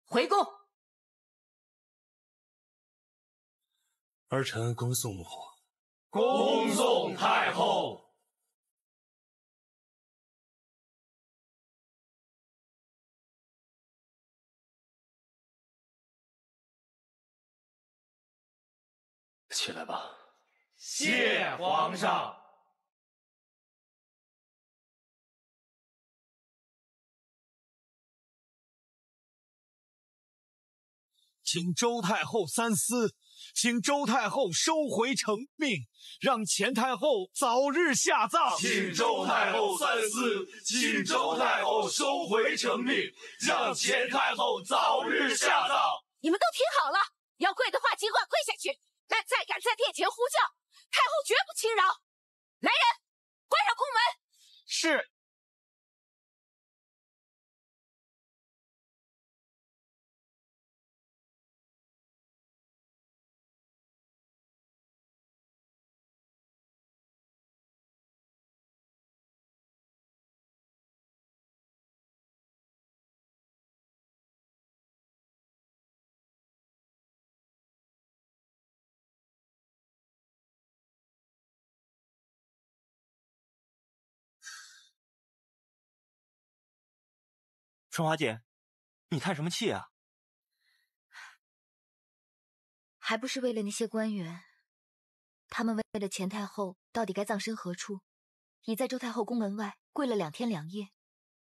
回宫。儿臣恭送母后。恭送太后。起来吧。谢皇上。请周太后三思，请周太后收回成命，让钱太后早日下葬。请周太后三思，请周太后收回成命，让钱太后早日下葬。你们都听好了，要跪的话尽管跪下去，但再敢在殿前呼叫，太后绝不轻饶。来人，关上宫门。是。春华姐，你叹什么气啊？还不是为了那些官员，他们为了钱太后到底该葬身何处，已在周太后宫门外跪了2天2夜。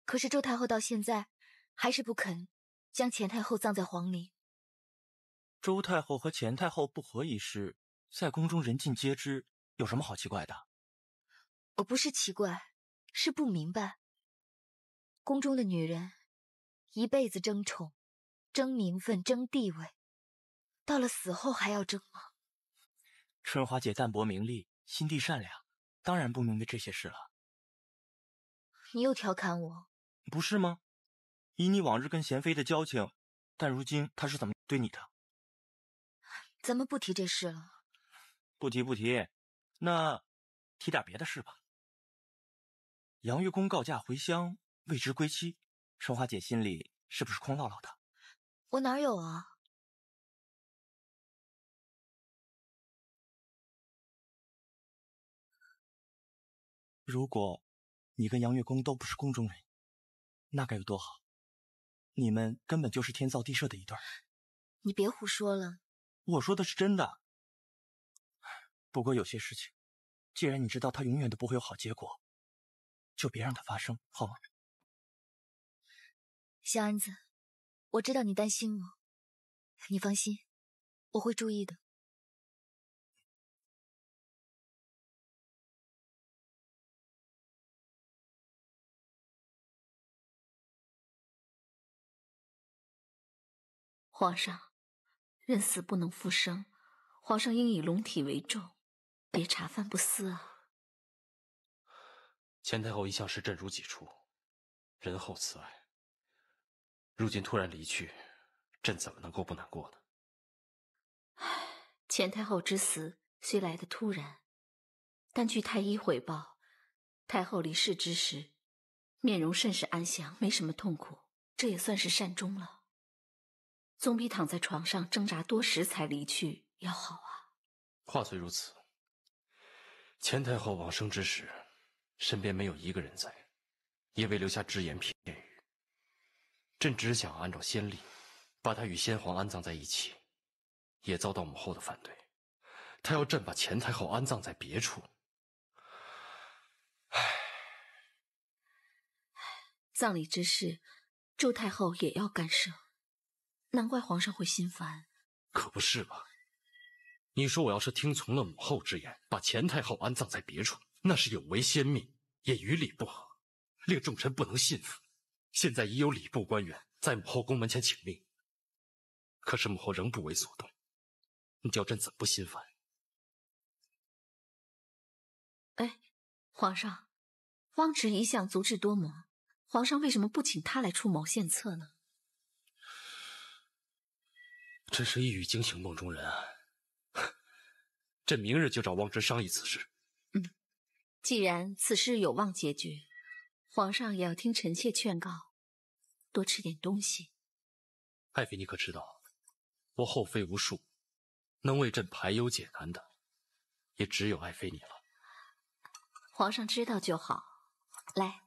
可是周太后到现在还是不肯将钱太后葬在皇陵。周太后和钱太后不和一事，在宫中人尽皆知，有什么好奇怪的？我不是奇怪，是不明白。宫中的女人一辈子争宠、争名分、争地位，到了死后还要争吗？春华姐淡泊名利，心地善良，当然不明白这些事了。你又调侃我，不是吗？以你往日跟贤妃的交情，但如今她是怎么对你的？咱们不提这事了。不提不提，那提点别的事吧。杨月宫告假回乡，未知归期，春华姐心里是不是空落落的？我哪有啊？如果你跟杨月宫都不是宫中人，那该有多好！你们根本就是天造地设的一对儿。你别胡说了。我说的是真的。不过有些事情，既然你知道它永远都不会有好结果，就别让它发生，好吗？小安子，我知道你担心我，你放心，我会注意的。皇上，人死不能复生，皇上应以龙体为重，别茶饭不思啊。钱太后一向视朕如己出，仁厚慈爱，如今突然离去，朕怎么能够不难过呢？钱太后之死虽来得突然，但据太医回报，太后离世之时，面容甚是安详，没什么痛苦，这也算是善终了。总比躺在床上挣扎多时才离去要好啊。话虽如此，钱太后往生之时，身边没有一个人在，也未留下只言片语。朕只想按照先例，把她与先皇安葬在一起，也遭到母后的反对。她要朕把钱太后安葬在别处。葬礼之事，周太后也要干涉，难怪皇上会心烦。可不是吧？你说我要是听从了母后之言，把钱太后安葬在别处，那是有违先命，也与礼不合，令众臣不能信服。现在已有礼部官员在母后宫门前请命，可是母后仍不为所动，你叫朕怎不心烦？哎，皇上，汪直一向足智多谋，皇上为什么不请他来出谋献策呢？真是一语惊醒梦中人啊！朕明日就找汪直商议此事。既然此事有望解决，皇上也要听臣妾劝告，多吃点东西。爱妃，你可知道，我后妃无数，能为朕排忧解难的，也只有爱妃你了。皇上知道就好。来，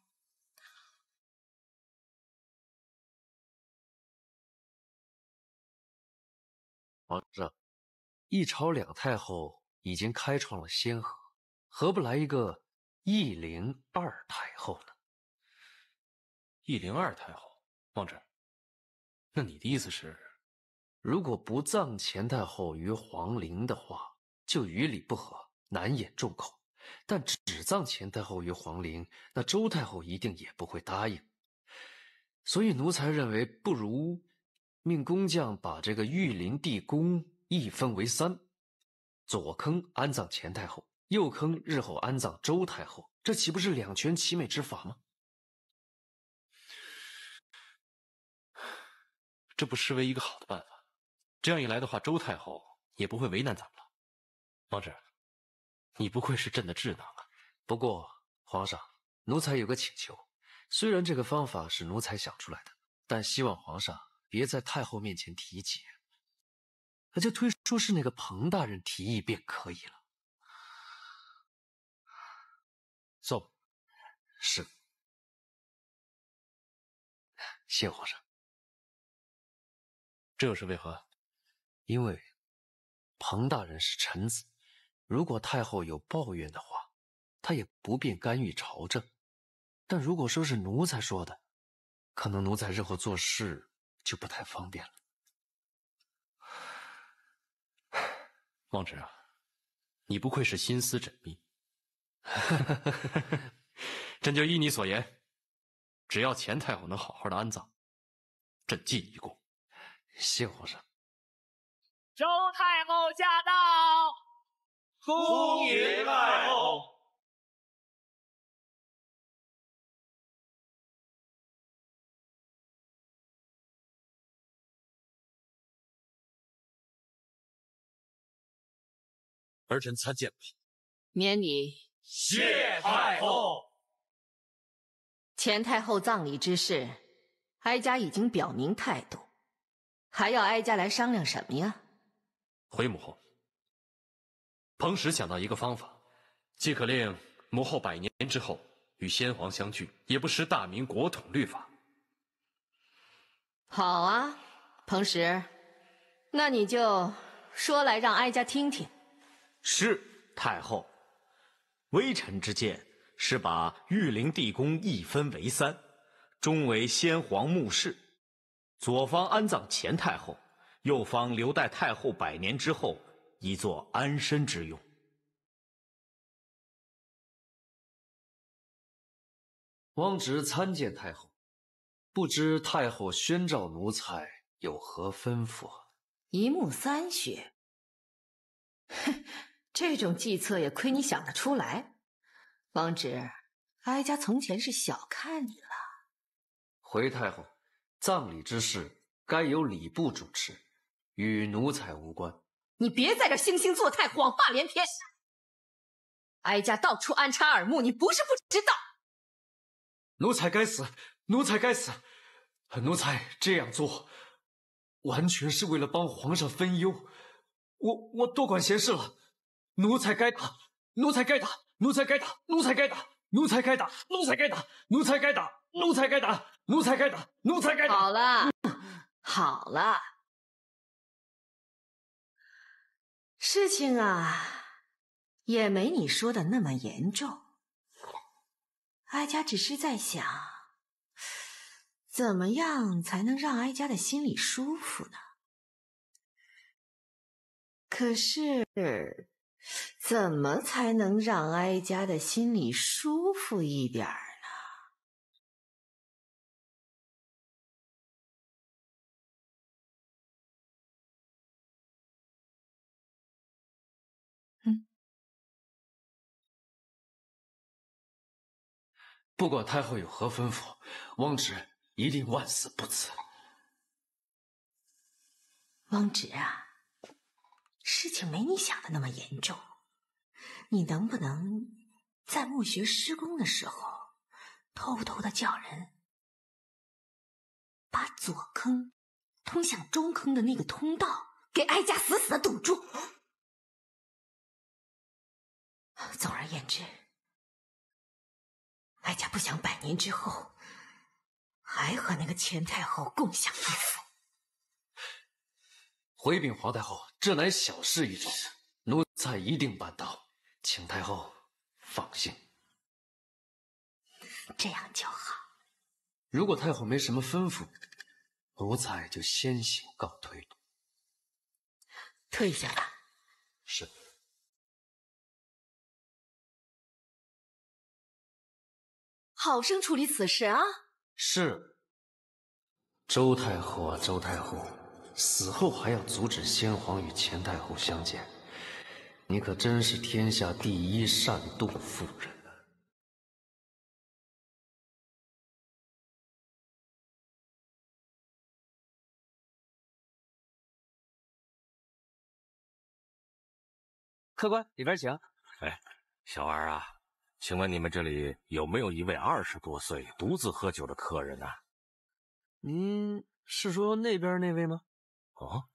皇上，一朝两太后已经开创了先河，何不来一个一灵二太后呢？一灵二太后，望着，那你的意思是，如果不葬前太后于皇陵的话，就与理不合，难掩众口；但只葬前太后于皇陵，那周太后一定也不会答应。所以奴才认为，不如命工匠把这个玉林地宫一分为3，左坑安葬前太后，右坑日后安葬周太后，这岂不是两全其美之法吗？这不失为一个好的办法。这样一来的话，周太后也不会为难咱们了。王芷，你不愧是朕的智囊啊！不过，皇上，奴才有个请求，虽然这个方法是奴才想出来的，但希望皇上别在太后面前提及，就推说是那个彭大人提议便可以了。奏。是。谢皇上。这又是为何？因为彭大人是臣子，如果太后有抱怨的话，他也不便干预朝政。但如果说是奴才说的，可能奴才日后做事就不太方便了。望直啊，你不愧是心思缜密。朕就依你所言，只要前太后能好好的安葬，朕记一功。谢皇上。周太后驾到！恭迎太后！儿臣参见吧。免礼。谢太后。前太后葬礼之事，哀家已经表明态度，还要哀家来商量什么呀？回母后，彭使想到一个方法，既可令母后100年之后与先皇相聚，也不失大明国统律法。好啊，彭使，那你就说来让哀家听听。是太后，微臣之见是把玉灵地宫一分为3，中为先皇墓室，左方安葬前太后，右方留待太后100年之后，以作安身之用。汪直参见太后，不知太后宣召奴才有何吩咐？一目3穴，哼，这种计策也亏你想得出来。汪直，哀家从前是小看你了。回太后，葬礼之事该由礼部主持，与奴才无关。你别在这惺惺作态，谎话连篇。哀家到处安插耳目，你不是不知道。奴才该死，奴才该死！奴才这样做，完全是为了帮皇上分忧。我多管闲事了，奴才该打，奴才该打，奴才该打，奴才该打，奴才该打，奴才该打，奴才该打，奴才该打，奴才该打，奴才该打。好了，好了，事情啊，也没你说的那么严重。哀家只是在想，怎么样才能让哀家的心里舒服呢？可是，怎么才能让哀家的心里舒服一点儿呢？不管太后有何吩咐，汪直一定万死不辞。汪直啊，事情没你想的那么严重，你能不能在墓穴施工的时候，偷偷的叫人把左坑通向中坑的那个通道给哀家死死的堵住？总而言之，哀家不想100年之后还和那个钱太后共享一府。回禀皇太后，这乃小事一桩，奴才一定办到，请太后放心。这样就好。如果太后没什么吩咐，奴才就先行告退。退下吧。是。好生处理此事啊！是。周太后啊，周太后，死后还要阻止先皇与钱太后相见，你可真是天下第一煽动妇人啊！客官，里边请。哎，小二啊。请问你们这里有没有一位20多岁独自喝酒的客人啊？您是说那边那位吗？哦，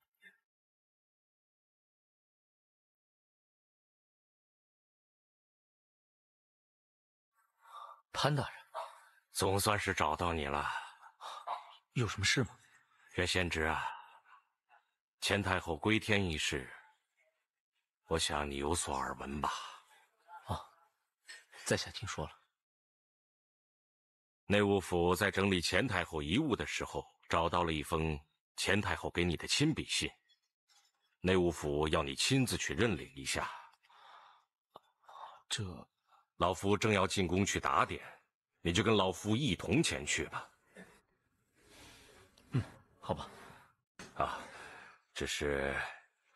潘大人，总算是找到你了。有什么事吗？岳仙芝啊，钱太后归天一事，我想你有所耳闻吧？在下听说了。内务府在整理钱太后遗物的时候，找到了一封钱太后给你的亲笔信，内务府要你亲自去认领一下。这，老夫正要进宫去打点，你就跟老夫一同前去吧。好吧。啊，只是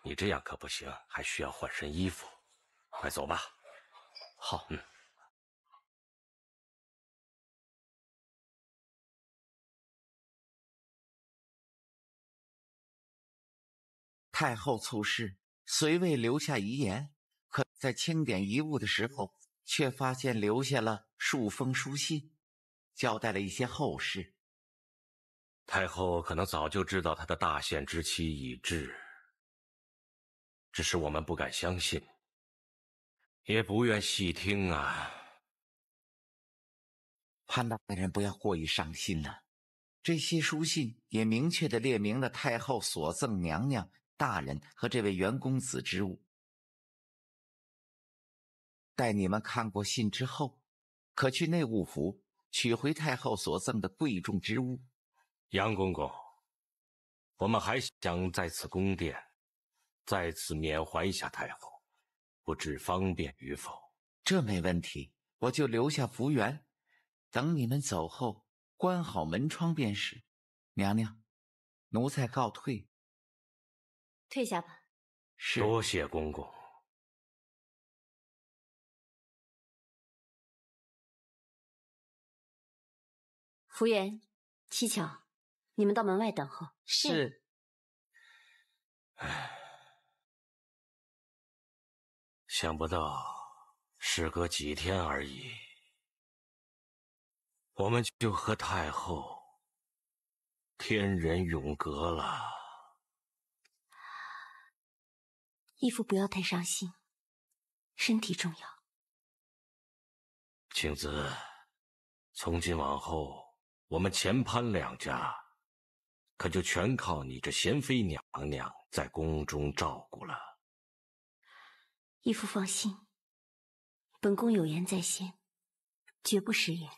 你这样可不行，还需要换身衣服。快走吧。好。太后猝逝，虽未留下遗言，可在清点遗物的时候，却发现留下了数封书信，交代了一些后事。太后可能早就知道她的大限之期已至，只是我们不敢相信，也不愿细听啊。潘大人不要过于伤心了，这些书信也明确地列明了太后所赠娘娘、大人和这位袁公子之物。待你们看过信之后，可去内务府取回太后所赠的贵重之物。杨公公，我们还想在此宫殿再次缅怀一下太后，不知方便与否？这没问题，我就留下福缘，等你们走后关好门窗便是。娘娘，奴才告退。退下吧。是。多谢公公。福源、七巧，你们到门外等候。是。唉，想不到时隔几天而已，我们就和太后天人永隔了。义父不要太伤心，身体重要。青子，从今往后，我们钱潘两家可就全靠你这贤妃娘娘在宫中照顾了。义父放心，本宫有言在先，绝不食言。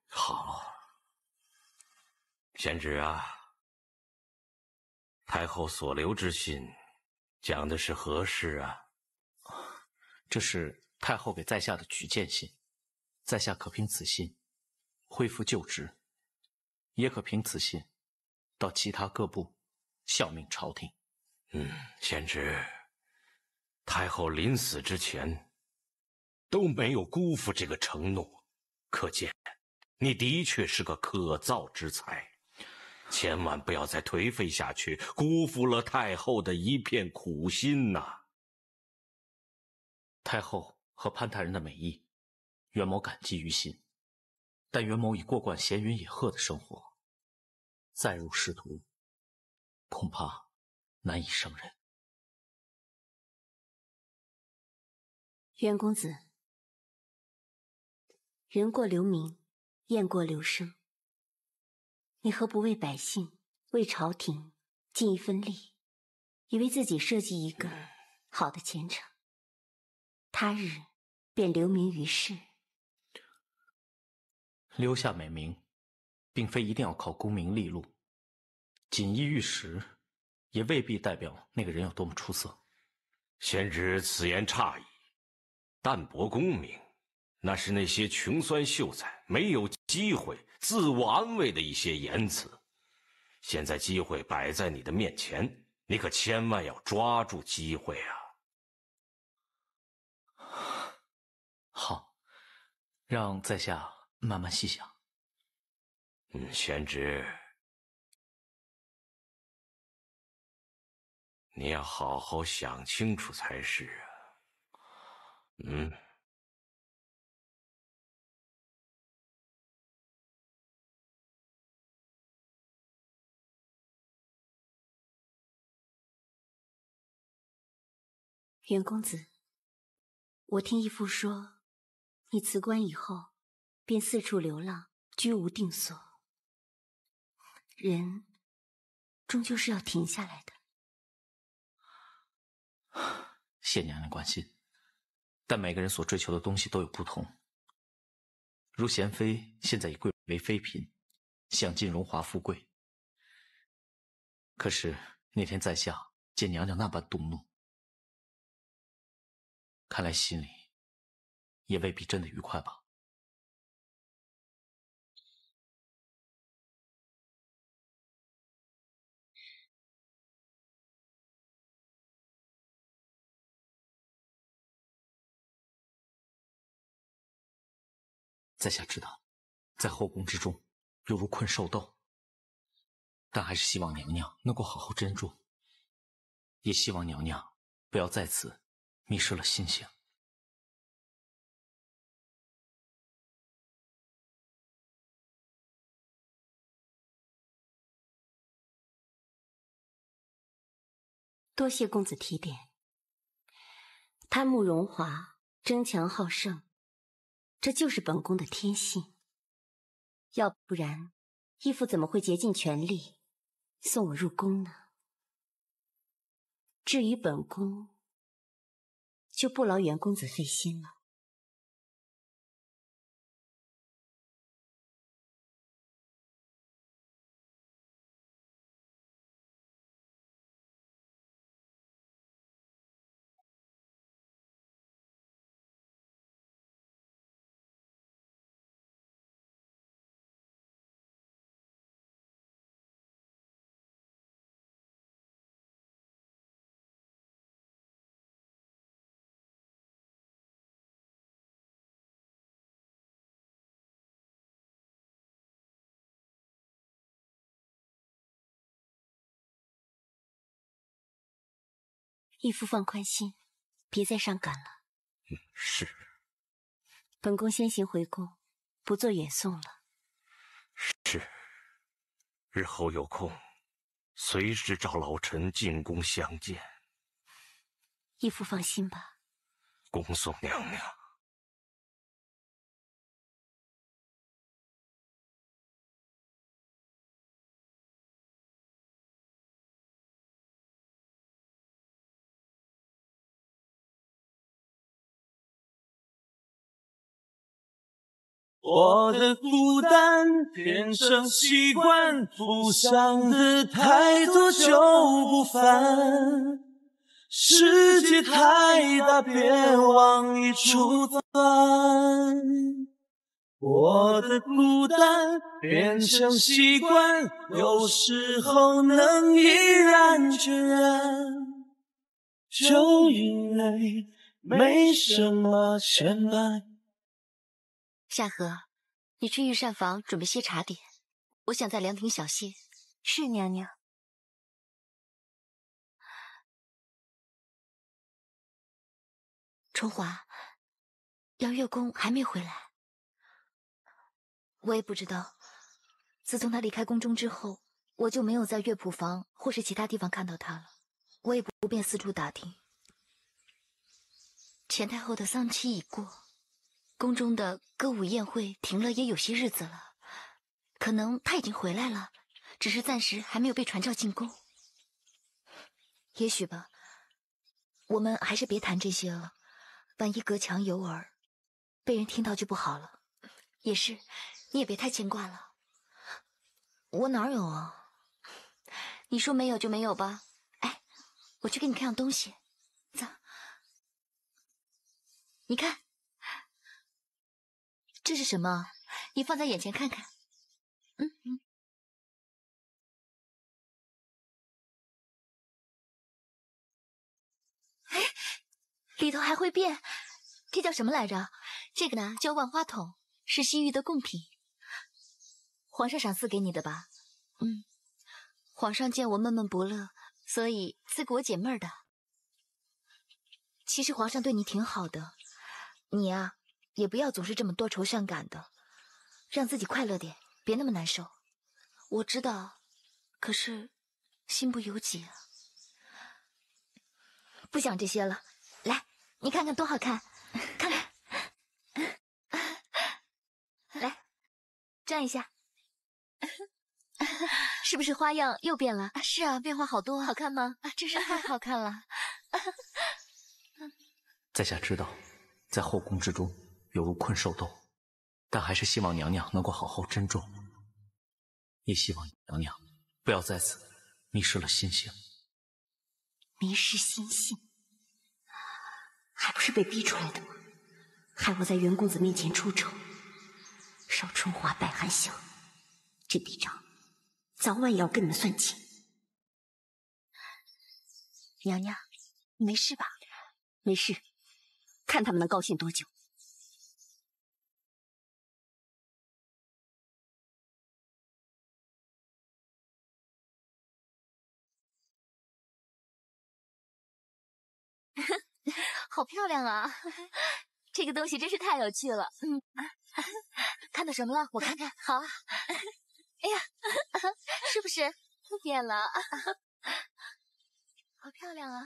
好。贤侄啊，太后所留之信，讲的是何事啊？这是太后给在下的举荐信，在下可凭此信恢复旧职，也可凭此信到其他各部效命朝廷。贤侄，太后临死之前都没有辜负这个承诺，可见你的确是个可造之才。千万不要再颓废下去，辜负了太后的一片苦心呐！太后和潘大人的美意，袁某感激于心。但袁某已过惯闲云野鹤的生活，再入仕途，恐怕难以胜任。袁公子，人过留名，雁过留声。你何不为百姓、为朝廷尽一份力，也为自己设计一个好的前程？他日便留名于世。留下美名，并非一定要靠功名利禄，锦衣玉食，也未必代表那个人有多么出色。贤侄此言差矣。淡泊功名，那是那些穷酸秀才没有机会自我安慰的一些言辞。现在机会摆在你的面前，你可千万要抓住机会啊！好，让在下慢慢细想。贤侄，你要好好想清楚才是啊。袁公子，我听义父说，你辞官以后便四处流浪，居无定所。人终究是要停下来的。谢娘娘关心，但每个人所追求的东西都有不同。如贤妃现在已贵为妃嫔，享尽荣华富贵。可是那天在下见娘娘那般动怒，看来心里也未必真的愉快吧。在下知道，在后宫之中犹如困兽斗，但还是希望娘娘能够好好珍重，也希望娘娘不要在此迷失了心性。多谢公子提点。贪慕荣华，争强好胜，这就是本宫的天性。要不然，义父怎么会竭尽全力送我入宫呢？至于本宫，就不劳袁公子费心了。义父放宽心，别再伤感了。是。本宫先行回宫，不做远送了。是。日后有空，随时找老臣进宫相见。义父放心吧。恭送娘娘。我的孤单变成习惯，不想的太多就不烦。世界太大，别往一处钻。我的孤单变成习惯，有时候能毅然决然。就因为没什么牵绊。夏荷，你去御膳房准备些茶点，我想在凉亭小歇。是娘娘。春华，姚月宫还没回来，我也不知道。自从他离开宫中之后，我就没有在乐谱房或是其他地方看到他了。我也不便四处打听。钱太后的丧期已过，宫中的歌舞宴会停了也有些日子了，可能他已经回来了，只是暂时还没有被传召进宫。也许吧。我们还是别谈这些了，万一隔墙有耳，被人听到就不好了。也是，你也别太牵挂了。我哪有啊？你说没有就没有吧。哎，我去给你看样东西。走，你看，这是什么？你放在眼前看看。哎，里头还会变，这叫什么来着？这个呢叫万花筒，是西域的贡品。皇上赏赐给你的吧？皇上见我闷闷不乐，所以赐给我解闷的。其实皇上对你挺好的，你呀，也不要总是这么多愁善感的，让自己快乐点，别那么难受。我知道，可是心不由己啊。不想这些了，来，你看看多好看，看看，来，转一下。是不是花样又变了？是啊，变化好多，好看吗？真是太好看了。在下知道，在后宫之中犹如困兽斗，但还是希望娘娘能够好好珍重，也希望娘娘不要在此迷失了心性。迷失心性，还不是被逼出来的吗？害我在袁公子面前出丑，少春华、百寒香，这笔账早晚也要跟你们算清。娘娘，你没事吧？没事，看他们能高兴多久。好漂亮啊！这个东西真是太有趣了。看到什么了？我看看。好啊。哎呀，是不是变了？好漂亮啊！